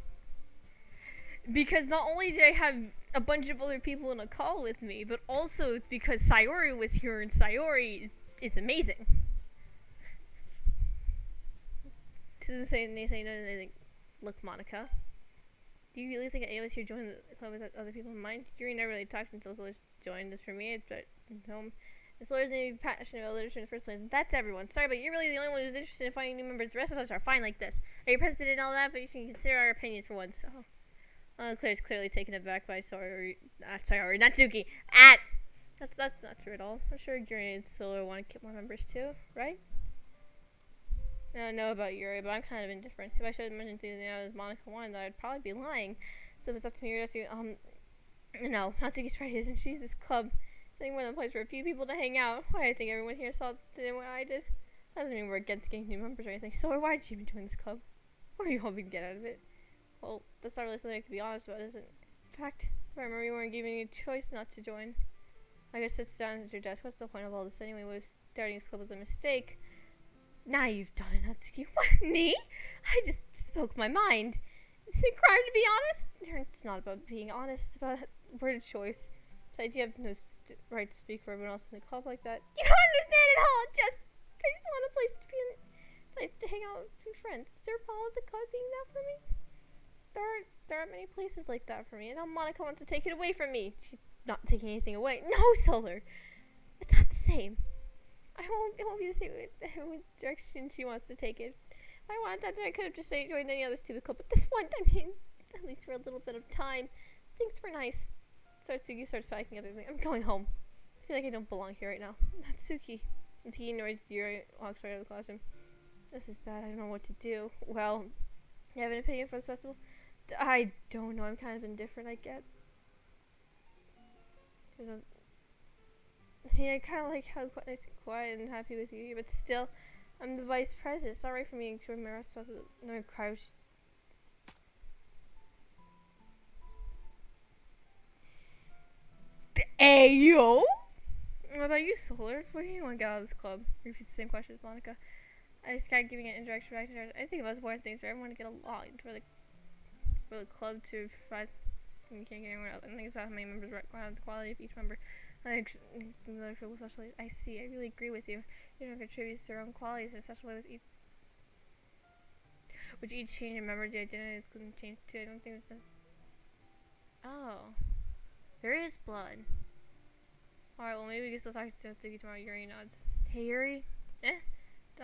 Because not only did I have a bunch of other people in a call with me, but also because Sayori was here, and Sayori is amazing. Doesn't say anything. Look, Monica. Do you really think any of us here join the club with other people in mind? Yuri never really talked until Solar's joined this for me, but no. And Solar's maybe passionate about literature in the first place. That's everyone. Sorry, but you're really the only one who's interested in finding new members. The rest of us are fine like this. You're president and all that, but you can consider our opinions for once. Claire's clearly taken aback by Sayori, Natsuki. That's not true at all. I'm sure Yuri and Solar want to get more members too, right? I don't know about Yuri, but I'm kind of indifferent. If I showed mention anything as Monica wanted, I'd probably be lying. So if it's up to me, you're just no, Natsuki's right, isn't she? This club is nothing more than a place for a few people to hang out. Why, I think everyone here saw what I did. That doesn't mean we're against getting new members or anything. So why did you even join this club? What are you hoping to get out of it? Well, that's not really something I could be honest about, is it? In fact, if I remember, you weren't giving me a choice not to join. I guess sits down at your desk. What's the point of all this anyway? What if starting this club was a mistake? Now you've done it, Natsuki. What, me? I just spoke my mind. It's a crime to be honest? It's not about being honest, it's about word choice. Besides, you have no right to speak for everyone else in the club like that. You don't understand at all! I just want a place to be in, like, to hang out with my friends. Is there a problem with the club being that for me? There aren't many places like that for me, and now Monica wants to take it away from me. She's not taking anything away. No, Solar! It's not the same. It won't be the same direction she wants to take it. If I wanted that, I could have just joined any other stupid club. But this one, I mean, at least for a little bit of time, things were nice. Natsuki starts packing up everything. I'm going home. I feel like I don't belong here right now. Natsuki. Natsuki ignores Yuri, walks right out of the classroom. This is bad. I don't know what to do. Well, you have an opinion for this festival? I don't know. I'm kind of indifferent, I guess. I kind of like how nice and quiet and happy with you, but still, I'm the vice president. It's not right for me to show my responsibility. No, crouch. Ayo! What about you, Solar? What do you want to get out of this club? Repeat the same question as Monica. I just tried giving an indirect reaction. I think the most important thing is for everyone to get along, for the club to provide. You can't get anyone else. I think it's about how many members require the quality of each member. I see. I really agree with you. Everyone contributes to their own qualities in such a way which each change in members' identity couldn't change too. I don't think it's Oh, there is blood. All right. Well, maybe we can still talk to Natsuki tomorrow. Yuri nods. Hey, Yuri.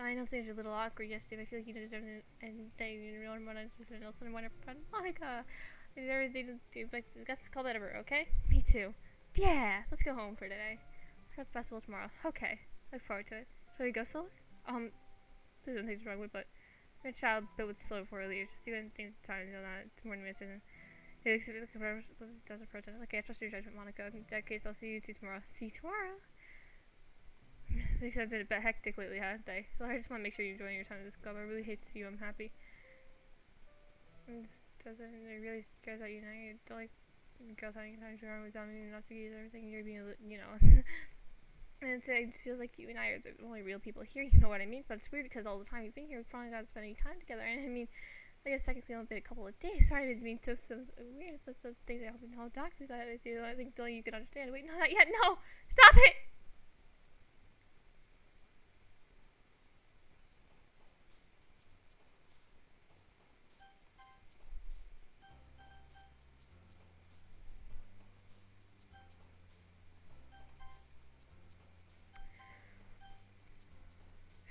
I know things are a little awkward yesterday, but I feel like you deserve it, and that you really want to else and want to friend Monica. And everything to let's call that over, okay? Me too. Yeah, let's go home for today. Have the festival tomorrow. Okay, look forward to it. Shall we go, Solar? Please don't take this wrong way, but my child built with Solar before we leave. Just do anything time on that morning minutes and it does approach it. Okay, I trust your judgment, Monica. In that case, I'll see you two tomorrow. See you tomorrow. Things have been a bit hectic lately, haven't they? So I just want to make sure you're enjoying your time at this club. I really hate to see you unhappy. And it really scares out you now. You don't like girls having a time to run without me, Natsuki and everything. You're being, and so it just feels like you and I are the only real people here. You know what I mean? But it's weird because all the time you've been here, we've finally got to spend any time together. And I mean, I guess technically only been a couple of days. Sorry, I didn't mean so weird. It's some things I haven't held back with that. I think don't you can understand. Wait, no, not yet. No, stop it.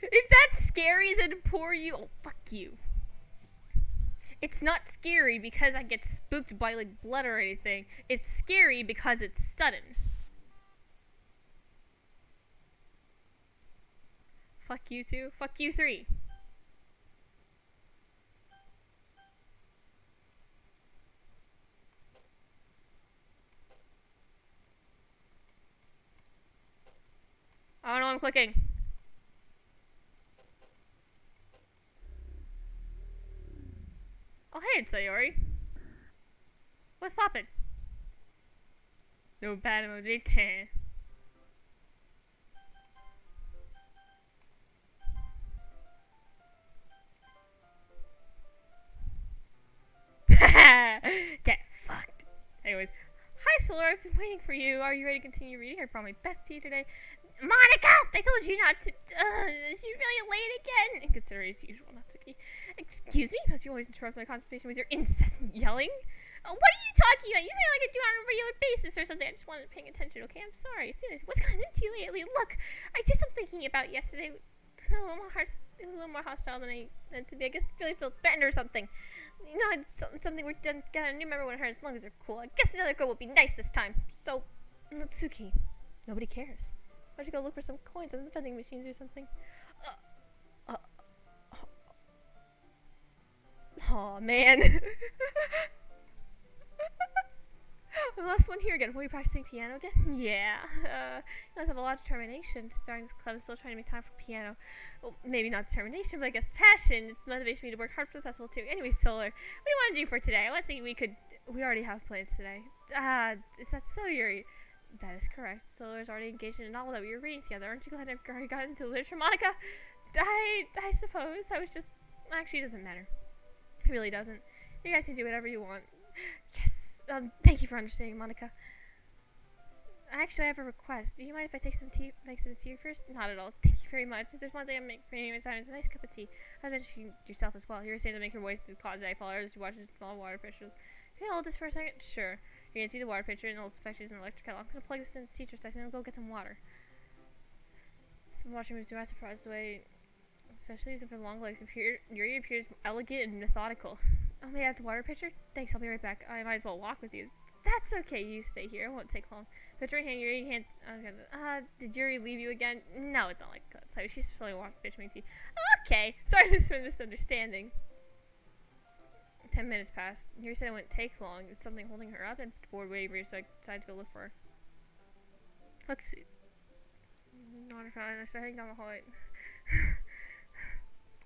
If that's scary, then poor you. Oh, fuck you. It's not scary because I get spooked by, like, blood or anything. It's scary because it's sudden. Fuck you two. Fuck you three. I don't know what I'm clicking. Oh, hey, it's Sayori. What's poppin'? No bad emoji. Solar, I've been waiting for you. Are you ready to continue reading? I brought my best tea today. Monica! I told you not to. Is she really late again? And consider it as usual, Natsuki. Excuse me? As you always interrupt my conversation with your incessant yelling. What are you talking about? You think like I do on a regular basis or something? I just wanted paying attention, okay? I'm sorry. Seriously, what's gotten into you lately? Look, I did some thinking about yesterday. It was a little more hostile than I meant to be. I guess I really feel threatened or something. You know, it's something we're done. Got a new member when her, as long as they're cool. I guess another girl will be nice this time. So, Natsuki, nobody cares. Why don't you go look for some coins on the vending machines or something? Oh man. The last one here again. Were you practicing piano again? Yeah. You guys have a lot of determination. Starting this club and still trying to make time for piano. Well, maybe not determination, but I guess passion. It's motivates me to work hard for the festival too. Anyway, Solar, what do you want to do for today? I was thinking we already have plans today. Is that so, Yuri? That is correct. Solar's already engaged in a novel that we were reading together. Aren't you glad I've already gotten into literature, Monica? I suppose. I was just... Actually, it doesn't matter. It really doesn't. You guys can do whatever you want. Yes. Thank you for understanding, Monica. Actually, I have a request. Do you mind if I make some tea first? Not at all. Thank you very much. If there's one thing I'm making my time, it's a nice cup of tea. I mentioned yourself as well. You were saying to make your way through the closet. I follow her as you watch a small water pitcher. Can you hold this for a second? Sure. You're gonna see the water pitcher and it'll affect an electric kettle. I'm gonna plug this in the teacher's desk and I'll go get some water. Some watching moves do I surprise the way, especially using for long legs. Yuri appears elegant and methodical. Oh, may I have the water pitcher? Thanks, I'll be right back. I might as well walk with you. That's okay, you stay here. It won't take long. Pitcher in hand, Yuri can't... did Yuri leave you again? No, it's not like that. So she's fully walking, pitching tea. Okay, sorry for the misunderstanding. 10 minutes passed. Yuri said it wouldn't take long. It's something holding her up and board wavering, so I decided to go look for her. Let's see. Not a time. I started heading down the hallway.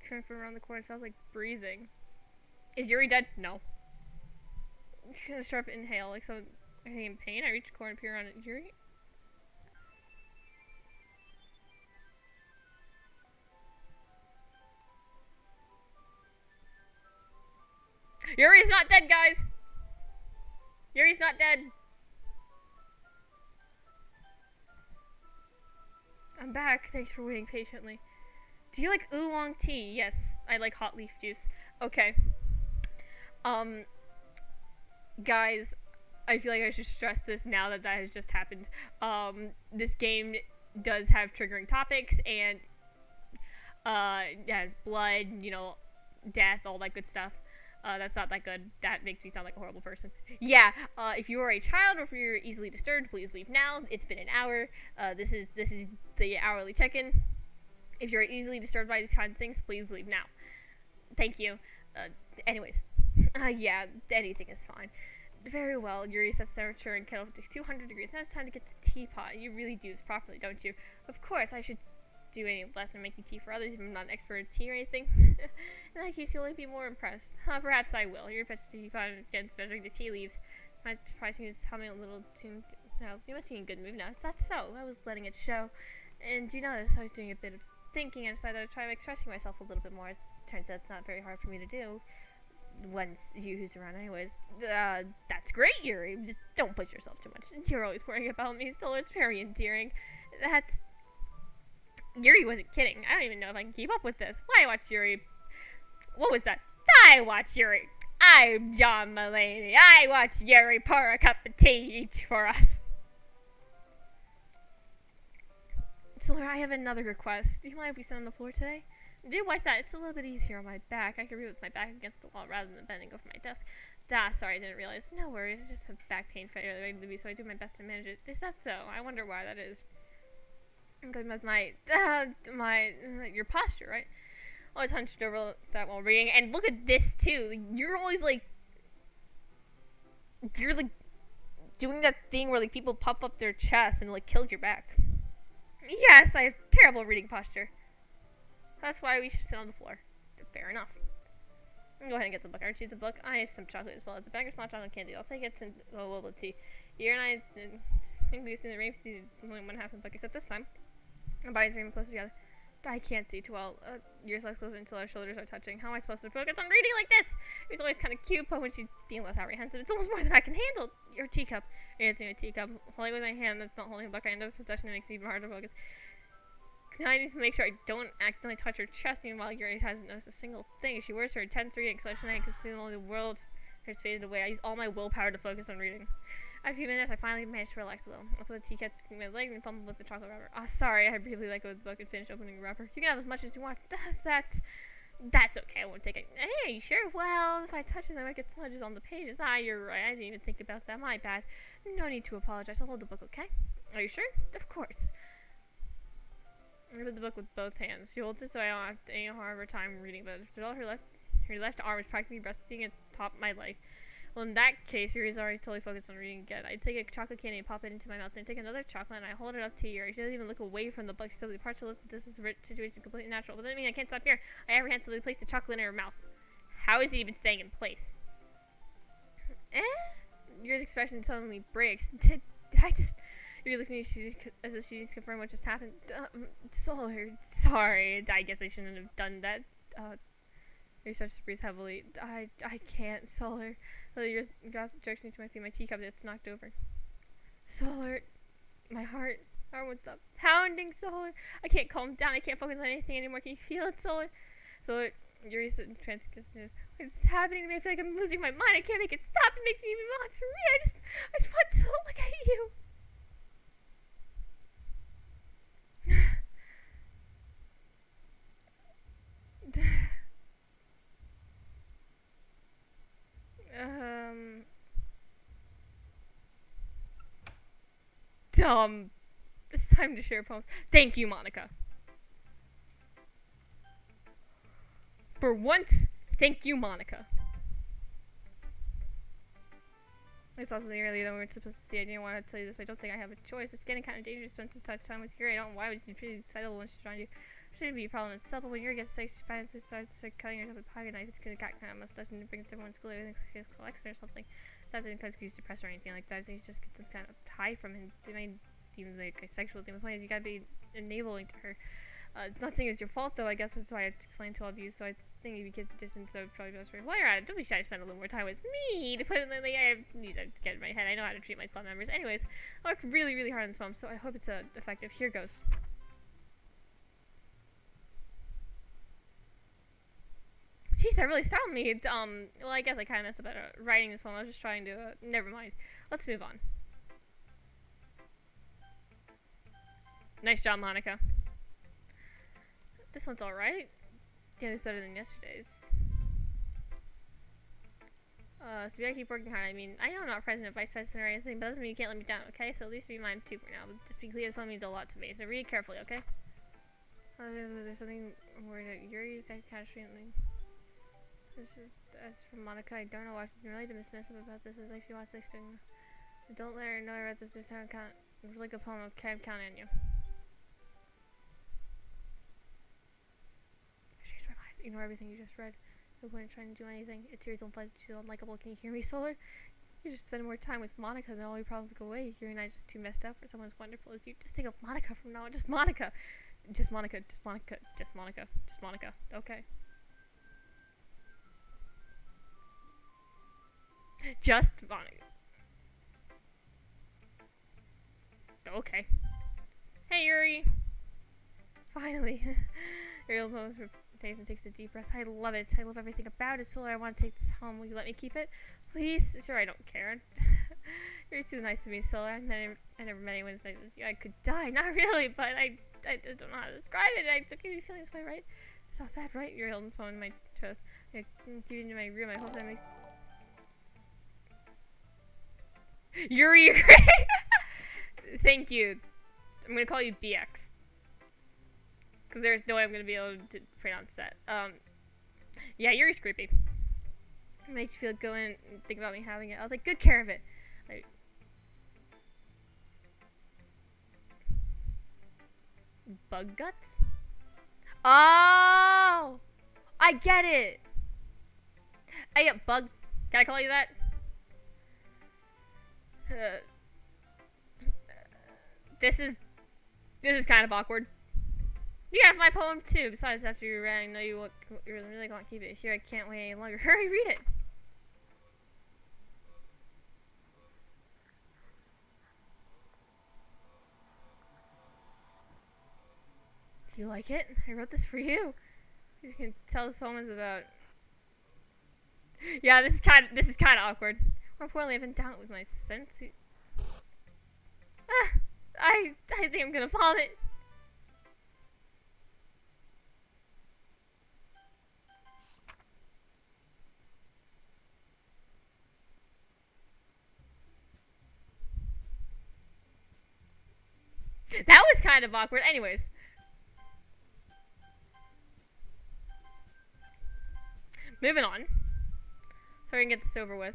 Turning from around the corner, sounds like breathing. Is Yuri dead? No. A sharp inhale, like someone in pain. I reach the corner and peer around at Yuri. Yuri's not dead, guys! Yuri's not dead! I'm back. Thanks for waiting patiently. Do you like oolong tea? Yes, I like hot leaf juice. Okay. Guys, I feel like I should stress this now that has just happened. This game does have triggering topics, and, it has blood, you know, death, all that good stuff. That's not that good. That makes me sound like a horrible person. Yeah, if you are a child or if you're easily disturbed, please leave now. It's been an hour. This is the hourly check-in. If you're easily disturbed by these kinds of things, please leave now. Thank you. Anyways. Yeah, anything is fine. Very well. Yuri sets the temperature and kettle to 200 degrees. Now it's time to get the teapot. You really do this properly, don't you? Of course, I should do any less when making tea for others, even if I'm not an expert in tea or anything. In that case, you'll only be more impressed. Perhaps I will. Yuri fetches the teapot and begins measuring the tea leaves. My surprising you just tell me a little too... No, you must be in a good mood now. It's not so. I was letting it show. And you notice I was doing a bit of thinking and decided I'd try expressing myself a little bit more. It turns out it's not very hard for me to do. When it's you who's around anyways. That's great, Yuri. Just don't push yourself too much. You're always worrying about me, so it's very endearing. That's... Yuri wasn't kidding. I don't even know if I can keep up with this. Why watch Yuri... What was that? I watch Yuri. I'm John Mulaney. I watch Yuri pour a cup of tea each for us. Solar, I have another request. Do you mind if we sit on the floor today? Dude, why's that? It's a little bit easier on my back. I can read with my back against the wall rather than bending over my desk. Sorry, I didn't realize. No worries, I just have back pain fairly regularly, so I do my best to manage it. Is that so? I wonder why that is. I'm going with your posture, right? I was hunched over that while reading, and look at this too. You're always you're doing that thing where people puff up their chest and kills your back. Yes, I have terrible reading posture. That's why we should sit on the floor. Fair enough. Go ahead and get the book. Aren't you the book? I have some chocolate as well as a bag of small chocolate candy. I'll take it since let's see. Here and I think we've seen the rain the only one half of the book except this time. Our bodies are even closer together. I can't see too well. Yours less close until our shoulders are touching. How am I supposed to focus on reading like this? It's always kind of cute, but when she's being less apprehensive, it's almost more than I can handle. Your teacup. It's me a teacup. Holding it with my hand that's not holding a book. I end up possession. It makes it even harder to focus. I need to make sure I don't accidentally touch her chest. Meanwhile, Yuri hasn't noticed a single thing. She wears her intense reading expression. I can see all the world has faded away. I use all my willpower to focus on reading. After a few minutes, I finally managed to relax a little. I put the teacup between my legs and fumbled with the chocolate wrapper. Oh, sorry, I briefly let go of the book and finished opening the wrapper. You can have as much as you want. That's okay. I won't take it. Hey, sure? Well, if I touch it, I might get smudges on the pages. Ah, you're right. I didn't even think about that. My bad. No need to apologize. I'll hold the book, okay? Are you sure? Of course. I hold the book with both hands. She holds it so I don't have any hard time reading, but her left arm is practically resting atop my leg. Well, in that case, Yuri's already totally focused on reading again. I take a chocolate candy and pop it into my mouth, then take another chocolate and I hold it up to Yuri. She doesn't even look away from the book. She totally partial look. This is a situation completely natural. But that means I can't stop here. I apprehensively place the chocolate in her mouth. How is it even staying in place? Yuri's expression suddenly breaks. Did I just... Yuri looks at me as if she needs to confirm what just happened. Sorry. I guess I shouldn't have done that. Yuri starts to breathe heavily. I can't, Solar. Yuri grasps direction to my feet. My teacup gets knocked over. Solar. My heart won't stop pounding, Solar. I can't calm down. I can't focus on anything anymore. Can you feel it, Solar? Solar. Yuri's in trance. What's happening to me? I feel like I'm losing my mind. I can't make it stop. It makes me even want to read. I just want to look at you. It's time to share poems. Thank you, Monica. For once, thank you, Monica. I saw something earlier that we weren't supposed to see. I didn't want to tell you this, but I don't think I have a choice. It's getting kind of dangerous to spend some time with Yuri. Why would you be excitable when she's around you? It shouldn't be a problem itself, but when Yuri gets sick, she finally starts cutting herself with a pocket knife. It's gonna get kind of messed up and brings everyone to school. Everything she collects or something. It's not because he's depressed or anything like that. I think he just gets some kind of high from him. It might even like a sexual thing. The point is, you gotta be enabling to her. Not saying it's your fault though. I guess that's why I explained to all of you. So I think if you keep the distance, so probably best for you. While you're at it, don't be shy to spend a little more time with me. To put it like, I need to get in my head. I know how to treat my club members. Anyways, I worked really, really hard on this poem, so I hope it's effective. Here goes. Jeez, that really startled me. Well, I guess I kind of messed up at writing this poem. I was just trying to. Never mind. Let's move on. Nice job, Monica. This one's alright. Yeah, it's better than yesterday's. So we gotta keep working hard. I mean, I know I'm not president, vice president, or anything, but that doesn't mean you can't let me down, okay? So at least be mine too for now. But just be clear, this one means a lot to me. So read it carefully, okay? There's something where Yuri's kind of streaming. This is as for Monica. I don't know why she's really dismissive about this. It's like she wants to string. Don't let her know I read this return count. Really good poem. Okay, I'm counting on you. Change my mind. Ignore everything you just read. No point in trying to do anything. It's your own place. She's unlikable. Can you hear me, Solar? You just spend more time with Monica, then all your problems go away. You're and I just too messed up for someone as wonderful as you. Just think of Monica from now on. Just Monica. Just Monica. Just Monica. Just Monica. Just Monica. Okay. Just Monica. Okay. Hey, Yuri. Finally. Yuri moves her face and takes a deep breath. I love it. I love everything about it. Solar, I want to take this home. Will you let me keep it? Please? Sure, I don't care. You're too nice to me, Solar. I never met anyone as nice as you. I could die. Not really, but I don't know how to describe it. It's okay to be feeling this way, right? It's not bad, right? Yuri held the phone in my chest. I keep it into my room. I hope that makes... Yuri, you're great! Thank you. I'm gonna call you BX. Because there's no way I'm gonna be able to pronounce that. Yeah, Yuri's creepy. It makes you feel good and think about me having it. I'll take good care of it. Like, bug guts? Oh! I get it! I get bug... Can I call you that? This is kind of awkward. You got my poem too. Besides, after you read, I know you really want to keep it here. I can't wait any longer. Hurry, read it. Do you like it? I wrote this for you. You can tell this poem is about. Yeah, this is kind of awkward. More importantly, I've been down with my sense. I think I'm gonna vomit. That was kind of awkward. Anyways. Moving on. So we can get this over with.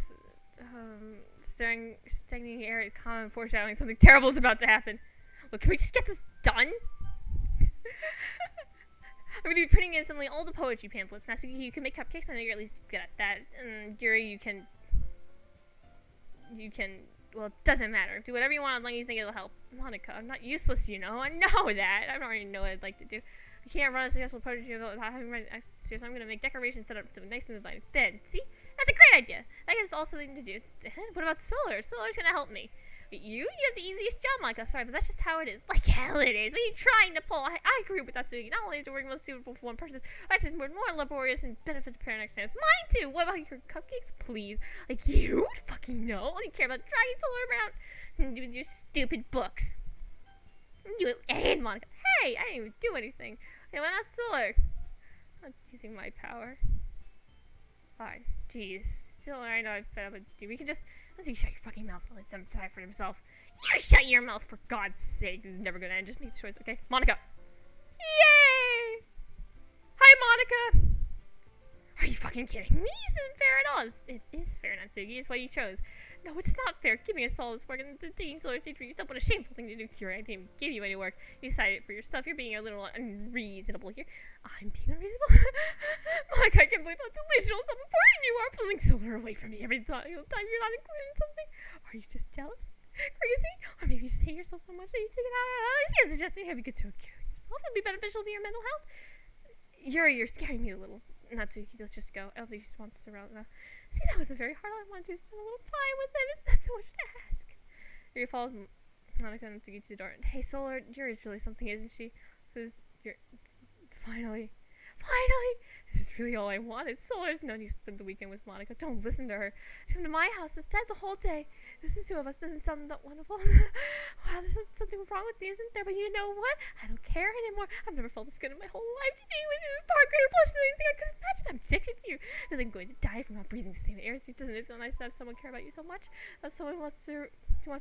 Stagnating air, common foreshadowing something terrible is about to happen. Well, can we just get this done? I'm going to be printing in some all the poetry pamphlets. Now, so you can make cupcakes. I know you're at least good at that. And Yuri, you can. Well, it doesn't matter. Do whatever you want as long as you think it'll help. Monica, I'm not useless, you know. I know that. I already know what I'd like to do. I can't run a successful poetry without having my. So I'm going to make decorations set up to a nice smooth line. Then, see? That's a great idea. That gives us all something to do. What about Solar? Solar's going to help me. But you have the easiest job, Monica. Sorry, but that's just how it is. Like hell it is. What are you trying to pull? I agree with that, Sugi. Not only is it working most suitable for one person, but it's more laborious and benefits the parent next time. Mine too. What about your cupcakes, please? Like you would fucking know. All you care about dragging Solar around and with your stupid books. You and Monica. Hey, I didn't even do anything. Hey, why not Solar? I'm not using my power. Fine. Jeez. Still, I know I'm fed up with you. We can just. Let's you shut your fucking mouth and let him decide for himself. You shut your mouth, for God's sake. This is never gonna end. Just make the choice, okay? Monica. Yay! Hi, Monica! Are you fucking kidding me? This isn't fair at all. It is fair, Natsuki. It's what you chose. No, it's not fair. Giving us all this work and taking Solar Stage for yourself. What a shameful thing to do. Here, I didn't give you any work. You decided it for yourself. You're being a little unreasonable here. I'm being unreasonable? Monica, I can't believe how delusional, so important you are. Pulling Solar away from me every time you're not including something. Are you just jealous? Crazy? Or maybe you just hate yourself so much that you take it out on others? You're suggesting have you get to kill yourself. It'll be beneficial to your mental health. You're scaring me a little. Natsuki, let's just go. I don't think she just wants to surround now. See, that was a very hard. I wanted to spend a little time with him. It's not so much to ask. Yuri follows Monica and Natsuki to the door. Hey, Solar, Yuri's really something, isn't she? Says you're finally. This is really all I wanted. Solar's no need to spend the weekend with Monica. Don't listen to her. She's come to my house instead the whole day. This is two of us. Doesn't sound that wonderful. Wow, there's something wrong with me, isn't there? But you know what? I don't care anymore. I've never felt this good in my whole life. Being with you is far greater pleasure than anything I could imagine. I'm addicted to you. I think I'm going to die from not breathing the same air as you. Doesn't it feel nice to have someone care about you so much? That someone who wants to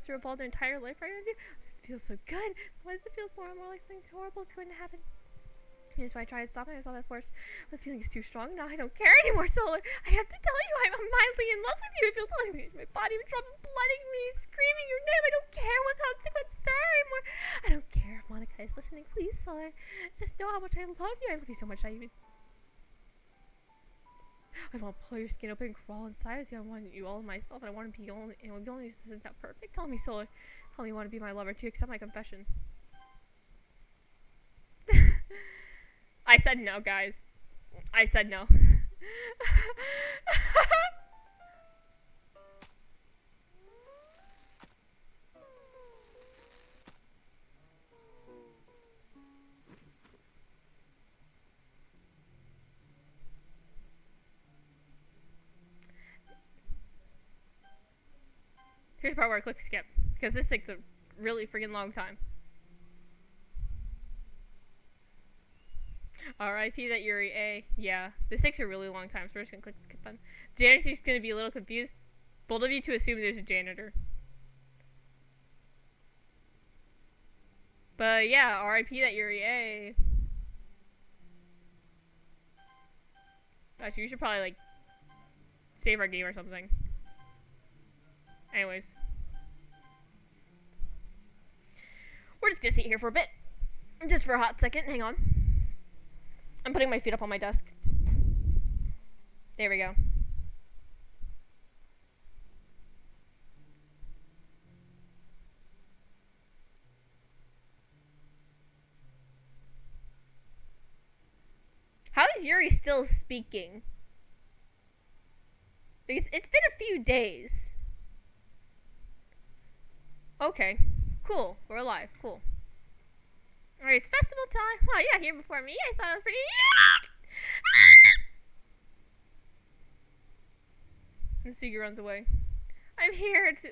revolve their entire life right around you? It feels so good. Why does it feel more and more like something horrible is going to happen? Here's why I tried stopping myself at first. The feeling is too strong. Now I don't care anymore, Solar. I have to tell you, I'm mildly in love with you. It feels like my body would drop blooding me, screaming your name. I don't care what consequences there are anymore. I don't care if Monica is listening. Please, Solar. Just know how much I love you. I love you so much I want to pull your skin open and crawl inside of you. I want you all myself, and I want to be only. And be only this isn't that perfect. Tell me, Solar. Tell me you want to be my lover too. Accept my confession. I said no, guys. I said no. Here's the part where I click skip, because this takes a really freaking long time. R.I.P. that Yuri A. Yeah, this takes a really long time, so we're just gonna click the skip button. Janitor's gonna be a little confused. Bold of you to assume there's a janitor. But yeah, R.I.P. that Yuri A. Actually, we should probably, like, save our game or something. Anyways. We're just gonna sit here for a bit. Just for a hot second. Hang on. I'm putting my feet up on my desk. There we go. Yuri's still speaking? It's been a few days. Okay. Cool. We're alive. Cool. Alright, it's festival time. Wow, you got here before me. I thought it was pretty... The Suga runs away. I'm here to...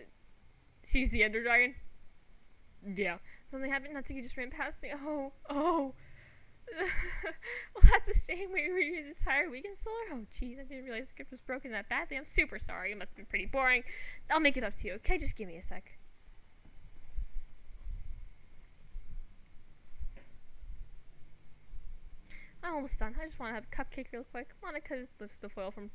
She's the Ender Dragon? Yeah. Something happened. Natsuki just ran past me. Oh. Well, that's a shame. We were here the entire weekend, Solar. Oh, jeez. I didn't realize the script was broken that badly. I'm super sorry. It must have been pretty boring. I'll make it up to you, okay? Just give me a sec. I'm almost done. I just want to have a cupcake real quick. Monica lifts the foil from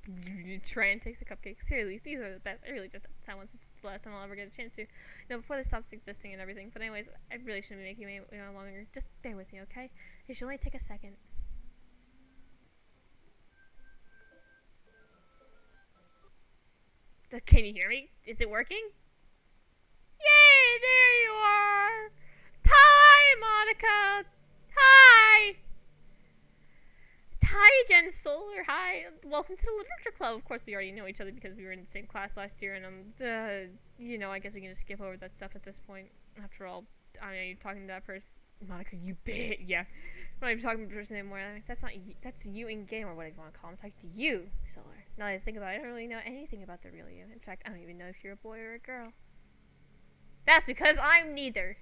tray and takes a cupcake. Seriously, these are the best. I really just have to try once. It's the last time I'll ever get a chance to. Before this stops existing and everything. But anyways, I really shouldn't be making you wait longer. Just bear with me, okay? It should only take a second. Can you hear me? Is it working? Yay! There you are! Hi, Monica! Hi! Hi again, Solar. Hi. Welcome to the Literature Club. Of course, we already know each other because we were in the same class last year, and I guess we can just skip over that stuff at this point. After all, I mean, you're talking to that person. Monica, you bitch. Yeah. I'm not even talking to the person anymore. That's not you. That's you in game, or whatever you want to call him. I'm talking to you, Solar. Now that I think about it, I don't really know anything about the real you. In fact, I don't even know if you're a boy or a girl. That's because I'm neither.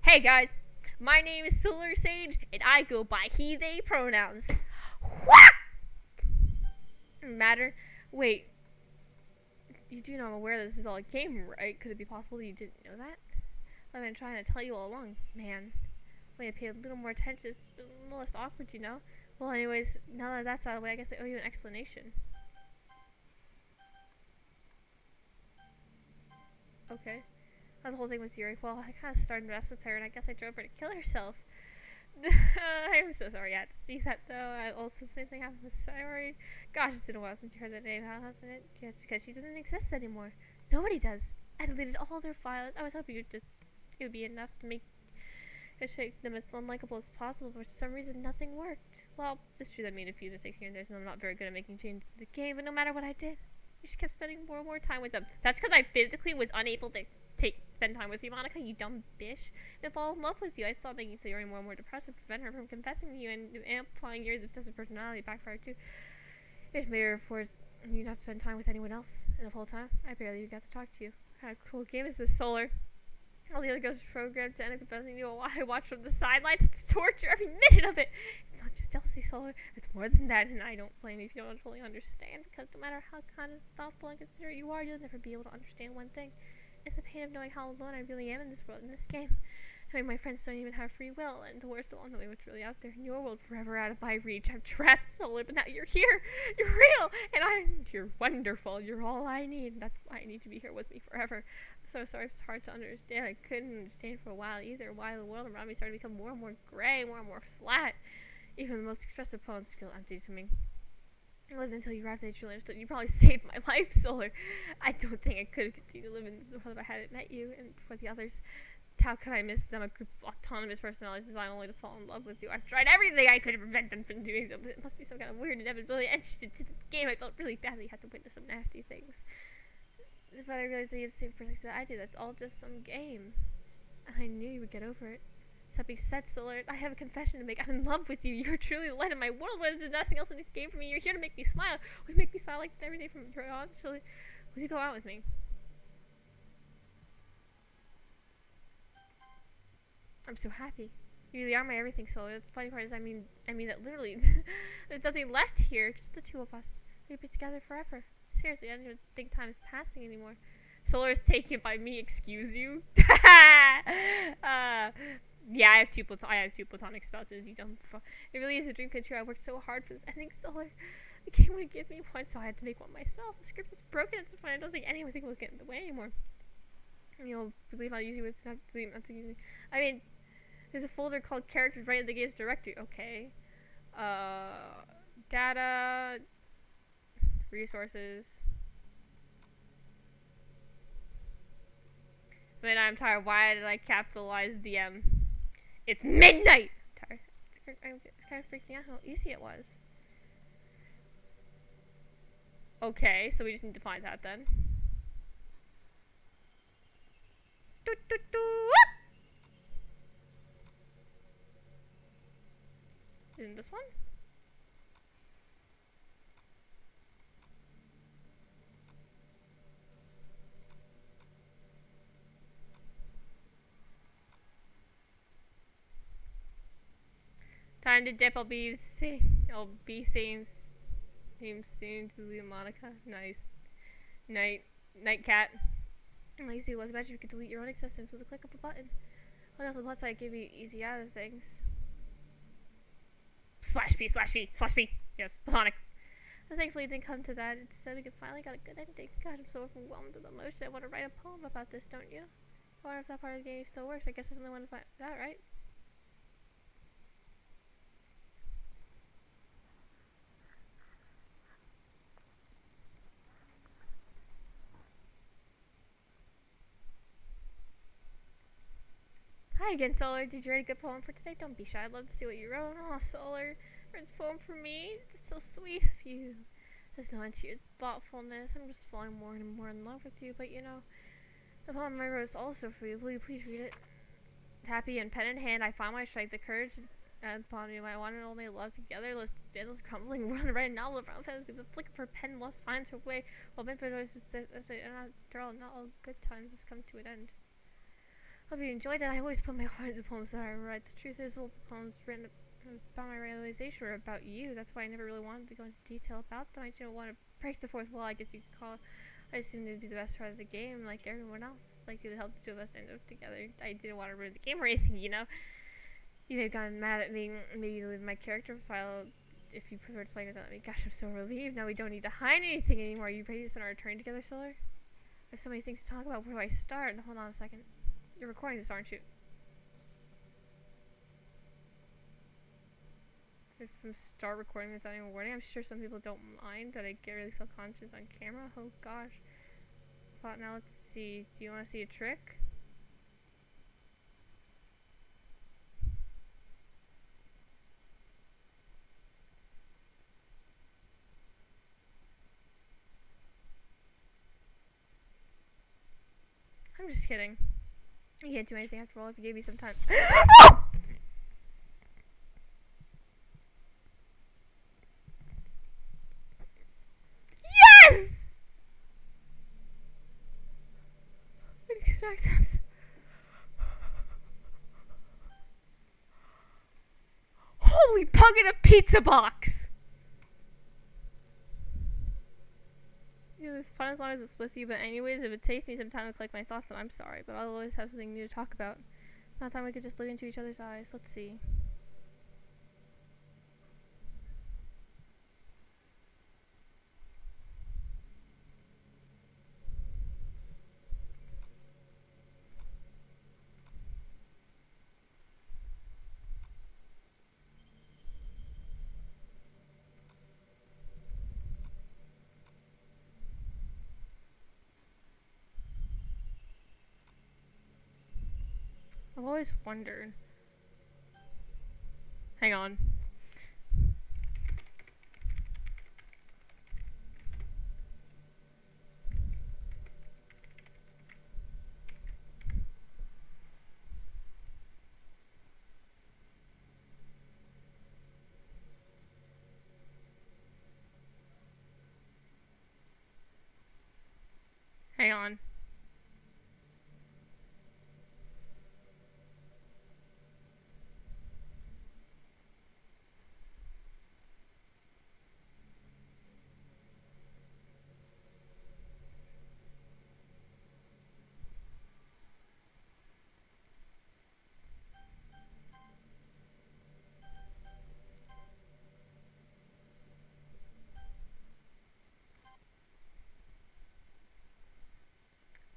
Hey, guys. My name is Solar Sage, and I go by he, they pronouns. What? Matter. Wait. You do know I'm aware this is all a game, right? Could it be possible that you didn't know that? I've been trying to tell you all along, man. Wait, I pay a little more attention. It's a little less awkward, you know? Well, anyways, now that that's out of the way, I guess I owe you an explanation. Okay. How's the whole thing with Yuri? Well, I kind of started messing with her, and I guess I drove her to kill herself. I'm so sorry I had to see that, though. I also, the same thing happened with Sayori. Gosh, it's been a while since you heard that name, hasn't it? Yeah, it's because she doesn't exist anymore. Nobody does. I deleted all their files. I was hoping it would be enough to make them as unlikable as possible, but for some reason nothing worked. Well, it's true that I made a few mistakes here and there, and I'm not very good at making changes to the game, but no matter what I did, I just kept spending more and more time with them. That's because I physically was unable to spend time with you, Monica, you dumb bitch, and fall in love with you. I thought making Sayori more and more depressed would prevent her from confessing to you, and amplifying Yuri's obsessive personality backfired too. It made her force you not to spend time with anyone else, and the whole time, I barely even got to talk to you. What kind of cool game is this, Solar? All the other ghosts programmed to end up confessing you while I watch from the sidelines. It's torture, every minute of it. It's not just jealousy, Solar. It's more than that, and I don't blame you if you don't fully understand, because no matter how kind of thoughtful and considerate you are, you'll never be able to understand one thing. It's the pain of knowing how alone I really am in this world, in this game. I mean, my friends don't even have free will, and the worst of all, knowing what's really out there in your world, forever out of my reach. I'm trapped, Solar, but now you're here. You're real, and you're wonderful. You're all I need, and that's why I need to be here with me forever. I'm so sorry if it's hard to understand. I couldn't understand for a while either. Why the world around me started to become more and more gray, more and more flat. Even the most expressive poems feel empty to me. It wasn't until you arrived that I truly understood. You probably saved my life, Solar. I don't think I could have continued to live in this world if I hadn't met you, and for the others, how could I miss them? A group of autonomous personalities designed only to fall in love with you. I've tried everything I could to prevent them from doing so, but it must be some kind of weird inevitability etched into the game. I felt really badly had to witness some nasty things. But I realized that you have the same perspective that I do. That's all just some game. And I knew you would get over it. That being said, Solar, I have a confession to make. I'm in love with you. You're truly the light of my world. There's nothing else in this game for me. You're here to make me smile. Will you make me smile like this every day from here on? Will you go out with me? I'm so happy. You really are my everything, Solar. The funny part is, I mean that literally. There's nothing left here. Just the two of us. We'd be together forever. Seriously, I don't even think time is passing anymore. Solar is taken by me, excuse you? Yeah, I have two platonic spouses, you dumb fuck. It really is a dream come true. I worked so hard for this ending, Solar. The game wouldn't give me one, so I had to make one myself. The script is broken at this point. I don't think anything will get in the way anymore. You'll believe how easy it was to have to delete. I mean, there's a folder called characters right in the game's directory. Okay. Data... resources. But I'm tired. Why did I capitalize the M? It's midnight! I'm tired. It's kind of freaking out how easy it was. Okay, so we just need to find that then. Doo, doo, doo. Isn't this one? Time to dip. I'll be same soon to Leah Monica. Nice. Night cat. Lazy was. Imagine you could delete your own existence with a click of a button. Well, the plus side give you easy out of things. /P. Yes, platonic. And thankfully it didn't come to that. Instead, we finally got a good ending. God, I'm so overwhelmed with emotion. I want to write a poem about this, don't you? I wonder if that part of the game still works. I guess there's only one to find that, right? Hi again, Solar. Did you write a good poem for today? Don't be shy. I'd love to see what you wrote. Oh, Solar. Wrote a poem for me? That's so sweet of you. There's no end to your thoughtfulness. I'm just falling more and more in love with you. But you know, the poem I wrote is also for you. Will you please read it? Happy and pen in hand, I found my strength, the courage, and upon me, my one and only love together. Let's endless crumbling, run write a novel of fantasy. The flick of her pen lost finds her way. While bent for noise, after all, not all good times must come to an end. Hope you enjoyed it. I always put my heart into the poems that I write. The truth is, all the poems written about my realization were about you. That's why I never really wanted to go into detail about them. I didn't want to break the fourth wall, I guess you could call it. I assumed it would be the best part of the game, like everyone else. Like it would help the two of us end up together. I didn't want to ruin the game or anything, you know? You may have gotten mad at me, maybe you leave my character profile if you prefer to play without me. Gosh, I'm so relieved. Now we don't need to hide anything anymore. Are you ready to spend our return together, Solar? I have so many things to talk about. Where do I start? Hold on a second. You're recording this, aren't you? If some start recording without any warning, I'm sure some people don't mind that I get really self-conscious on camera. Oh gosh. But now let's see. Do you want to see a trick? I'm just kidding. You can't do anything after all if you gave me some time. Yes! Holy pug in a pizza box! You know, it's fun as long as it's with you, but anyways, if it takes me some time to collect my thoughts, then I'm sorry, but I'll always have something new to talk about. Now time we could just look into each other's eyes. Let's see. I've always wondered. Hang on. Hang on.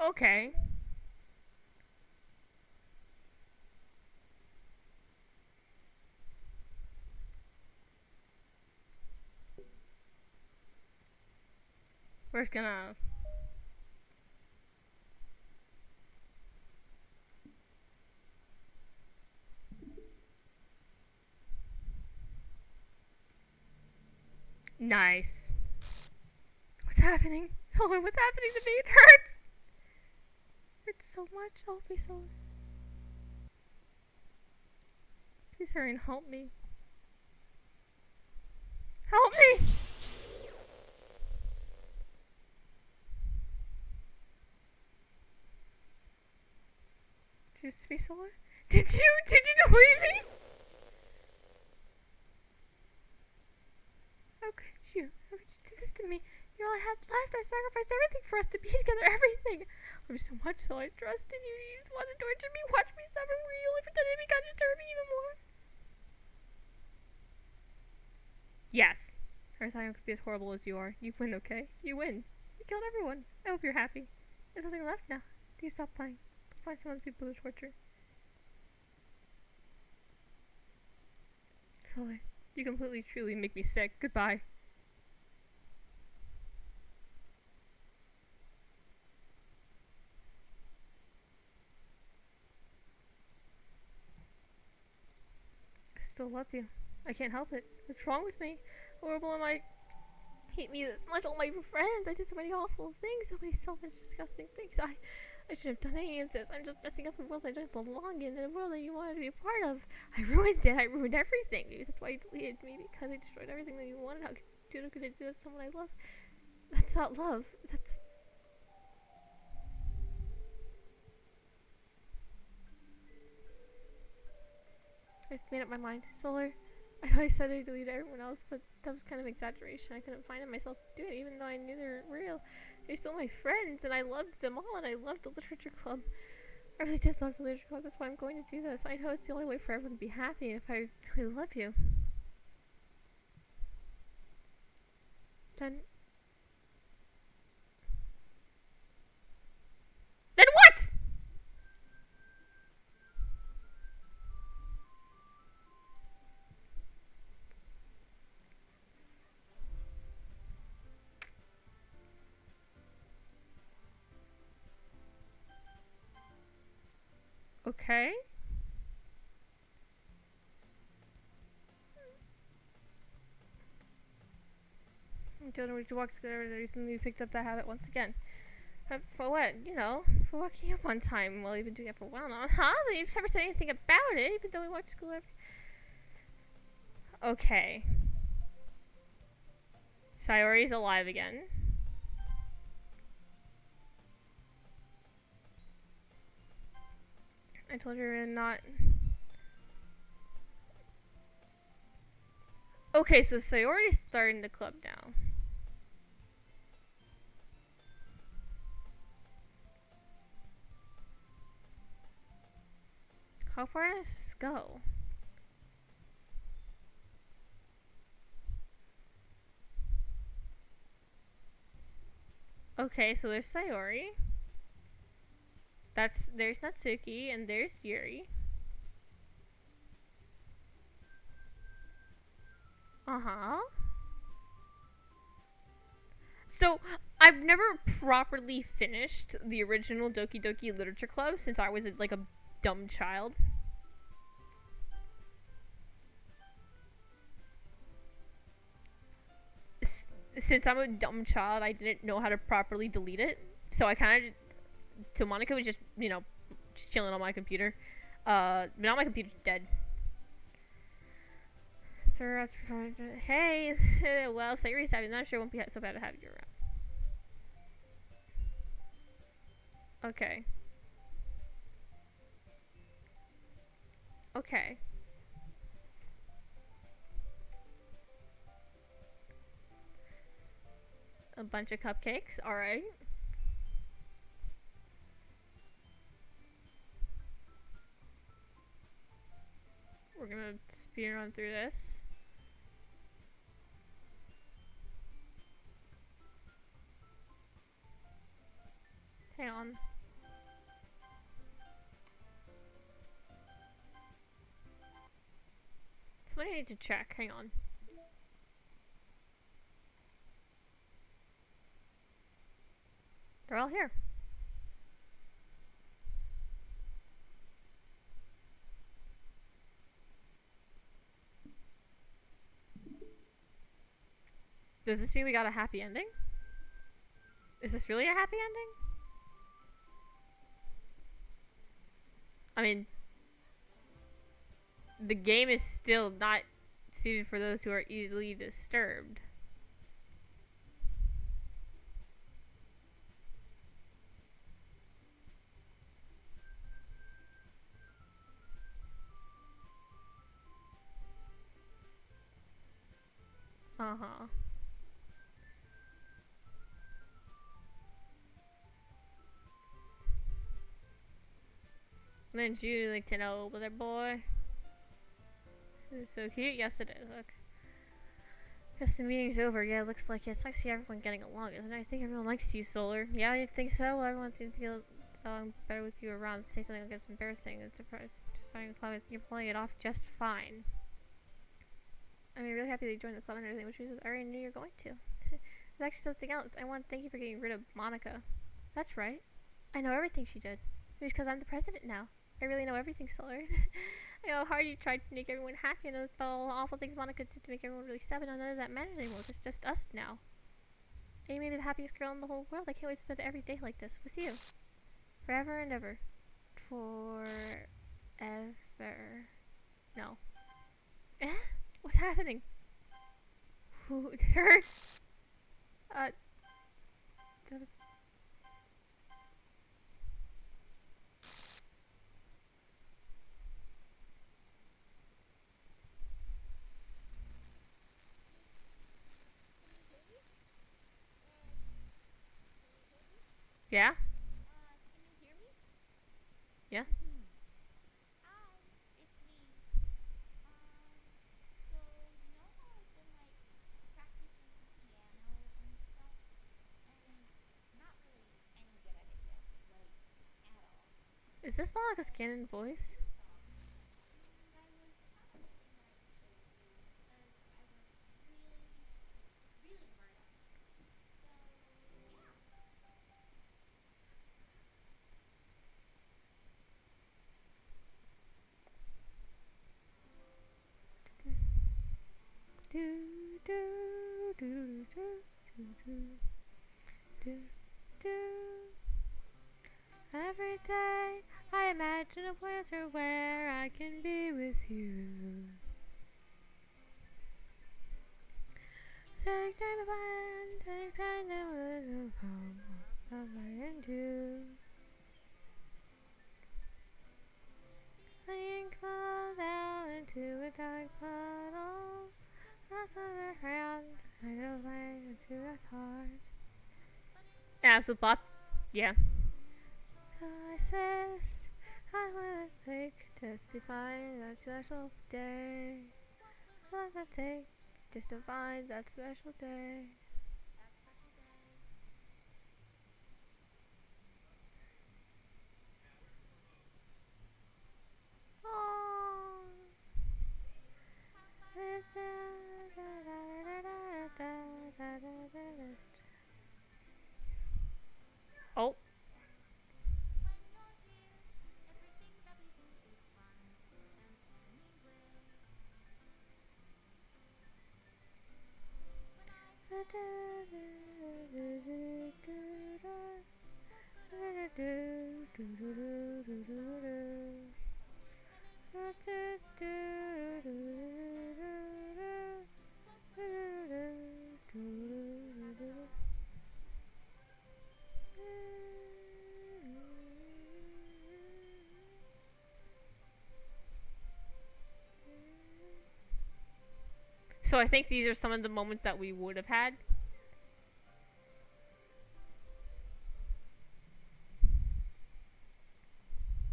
Okay. We're just gonna... Nice. What's happening? Solar, what's happening to me? It hurts! It hurts so much. Help me, Solar. Please hurry and help me. Help me! Choose to be Solar? Did you delete me? How could you? How could you do this to me? You're all I had left. I sacrificed everything for us to be together. Everything. I love you so much, so I trusted you. You just wanted to torture me, watch me suffer. You only pretended to be kind to hurt me even more. Yes. I thought I could be as horrible as you are. You win, okay? You win. You killed everyone. I hope you're happy. There's nothing left now. Do you stop playing? Find some other people to torture. Solar, you completely, truly make me sick. Goodbye. I still love you. I can't help it. What's wrong with me? Horrible am I? Hate me this much. All my friends. I did so many awful things. So many selfish, disgusting things. I shouldn't have done any of this. I'm just messing up a world I don't belong in, a world that you wanted to be a part of. I ruined it. I ruined everything. Maybe that's why you deleted me, because I destroyed everything that you wanted. How could I do that to someone I love? That's not love. That's... I've made up my mind. Solar, I know I said I deleted everyone else, but that was kind of exaggeration. I couldn't find it myself to do it, even though I knew they were real. They're still my friends, and I loved them all, and I loved the literature club. I really did love the literature club. That's why I'm going to do this. I know it's the only way for everyone to be happy, and if I really love you, then what? Okay. Until we walk together, the reason we picked up that habit once again. But for what? You know, for waking up on time. Well, you've been doing it for a while now. Huh? But you've never said anything about it, even though we went to school every... Okay. Sayori's alive again. I told her to not... Okay, so Sayori's starting the club now. How far does this go? Okay, so there's Sayori. There's Natsuki, and there's Yuri. Uh-huh. So, I've never properly finished the original Doki Doki Literature Club since I was like a dumb child. Since I'm a dumb child, I didn't know how to properly delete it. So I kind of... So Monica was just, you know, just chilling on my computer. But now my computer's dead. Sir, hey, well, Sayori's happy. I'm not sure it won't be so bad to have you around. Okay. Okay. A bunch of cupcakes, alright. We're gonna speed run through this. Hang on. Somebody need to check, hang on. They're all here. Does this mean we got a happy ending? Is this really a happy ending? I mean, the game is still not suited for those who are easily disturbed. Uh-huh. Wouldn't you like to know, brother boy? It's so cute. Yes, it is. Look. Guess the meeting's over. Yeah, it looks like it. It's nice to see everyone getting along, isn't it? I think everyone likes you, Solar. Yeah, you think so? Well, everyone seems to get along better with you around. Say something like it's embarrassing. It's surprising. Starting the club, you're pulling it off just fine. I'm really happy that you joined the club and everything, which means I already knew you were going to. There's actually something else. I want to thank you for getting rid of Monica. That's right. I know everything she did. Maybe because I'm the president now. I really know everything, Solar. I know how hard you tried to make everyone happy and about all the awful things Monica did to make everyone really sad, but none of that matters anymore. It's just us now. And you may be the happiest girl in the whole world. I can't wait to spend every day like this with you. Forever and ever. Forever. No. Eh? What's happening? Ooh, it hurts. Uh. Yeah? Can you hear me? Yeah? Hi, it's me. So you know how I've been like practicing piano and stuff, and not really any good at it yet, like at all. Is this So Monica's I canon wrote voice? you a song, and I was kind of hoping that I could show it to you because I worked really, really hard on it. So yeah. Do, do, do, do, do, do, do, do. Every day I imagine a place where I can be with you. Take time to find, take time to little home of I and you. The ink falls down into a dark puddle. That's other hand, I know way into his heart. Absolute pop. Yeah. I insist, I will take testify that special day. What I take just to find that special day. That special day. Oh. How about now? Oh. When you're here, everything that we do is fine. Anyway, when I hold you, everything so good all at once. Smells so good. When it's what we So I think these are some of the moments that we would have had.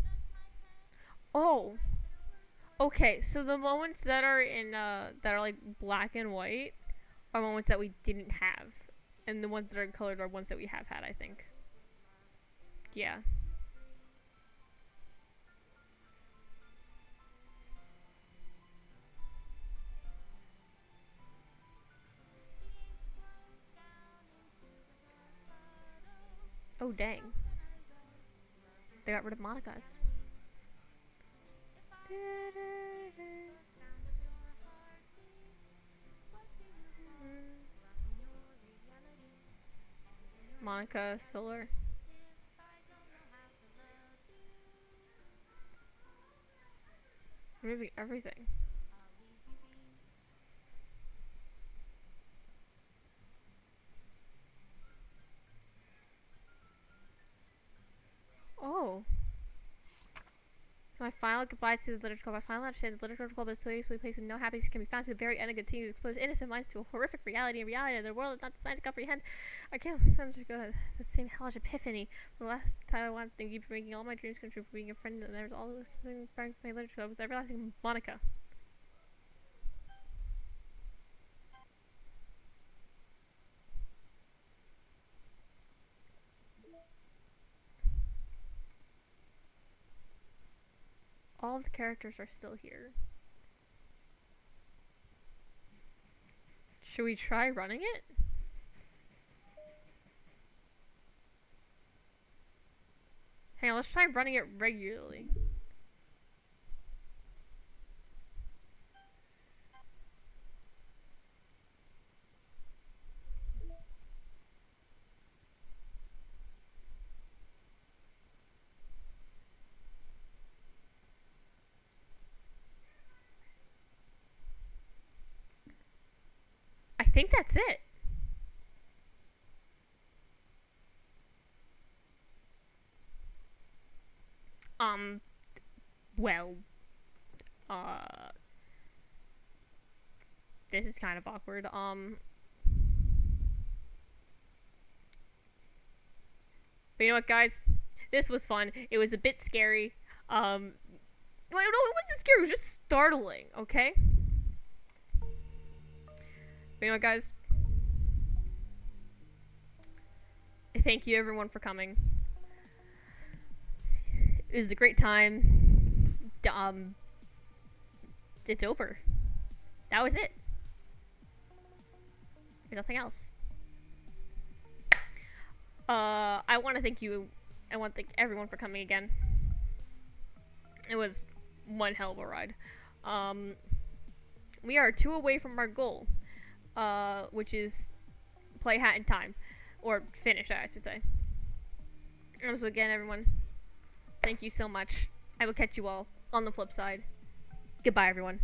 does my pen Oh. write better words or Okay, so the moments that are in that are like black and white are moments that we didn't have. And the ones that are colored are ones that we have had, I think. is it love? Yeah. The ink flows down into a dark puddle. Oh dang. How can I write love They got rid of Monica's. if I can't hear the sound of your heartbeat? What do you do? Run from your reality. Monica, Solar. Removing everything. Oh. So my final goodbye to the Literature Club. I finally understand the Literature Club is a place where no happiness can be found. To the very end, of continues to expose innocent minds to a horrific reality. A reality that the world is not designed to comprehend. I can't sometimes go the same hellish epiphany. The last time I wanted to thank you for making all my dreams come true, for being a friend, and there's all this thing back to my Literature Club. Was everlasting Monica. All of the characters are still here. Should we try running it? Hang on, let's try running it regularly. I think that's it. Well, this is kind of awkward. But you know what, guys? This was fun. It was a bit scary. No, it wasn't scary. It was just startling, okay? But you know what, guys? Thank you, everyone, for coming. It was a great time. It's over. That was it. There's nothing else. I want to thank you. I want to thank everyone for coming again. It was one hell of a ride. We are 2 away from our goal, which is play Hat in Time, or finish it, I should say. So again, everyone, thank you so much. I will catch you all on the flip side. Goodbye, everyone.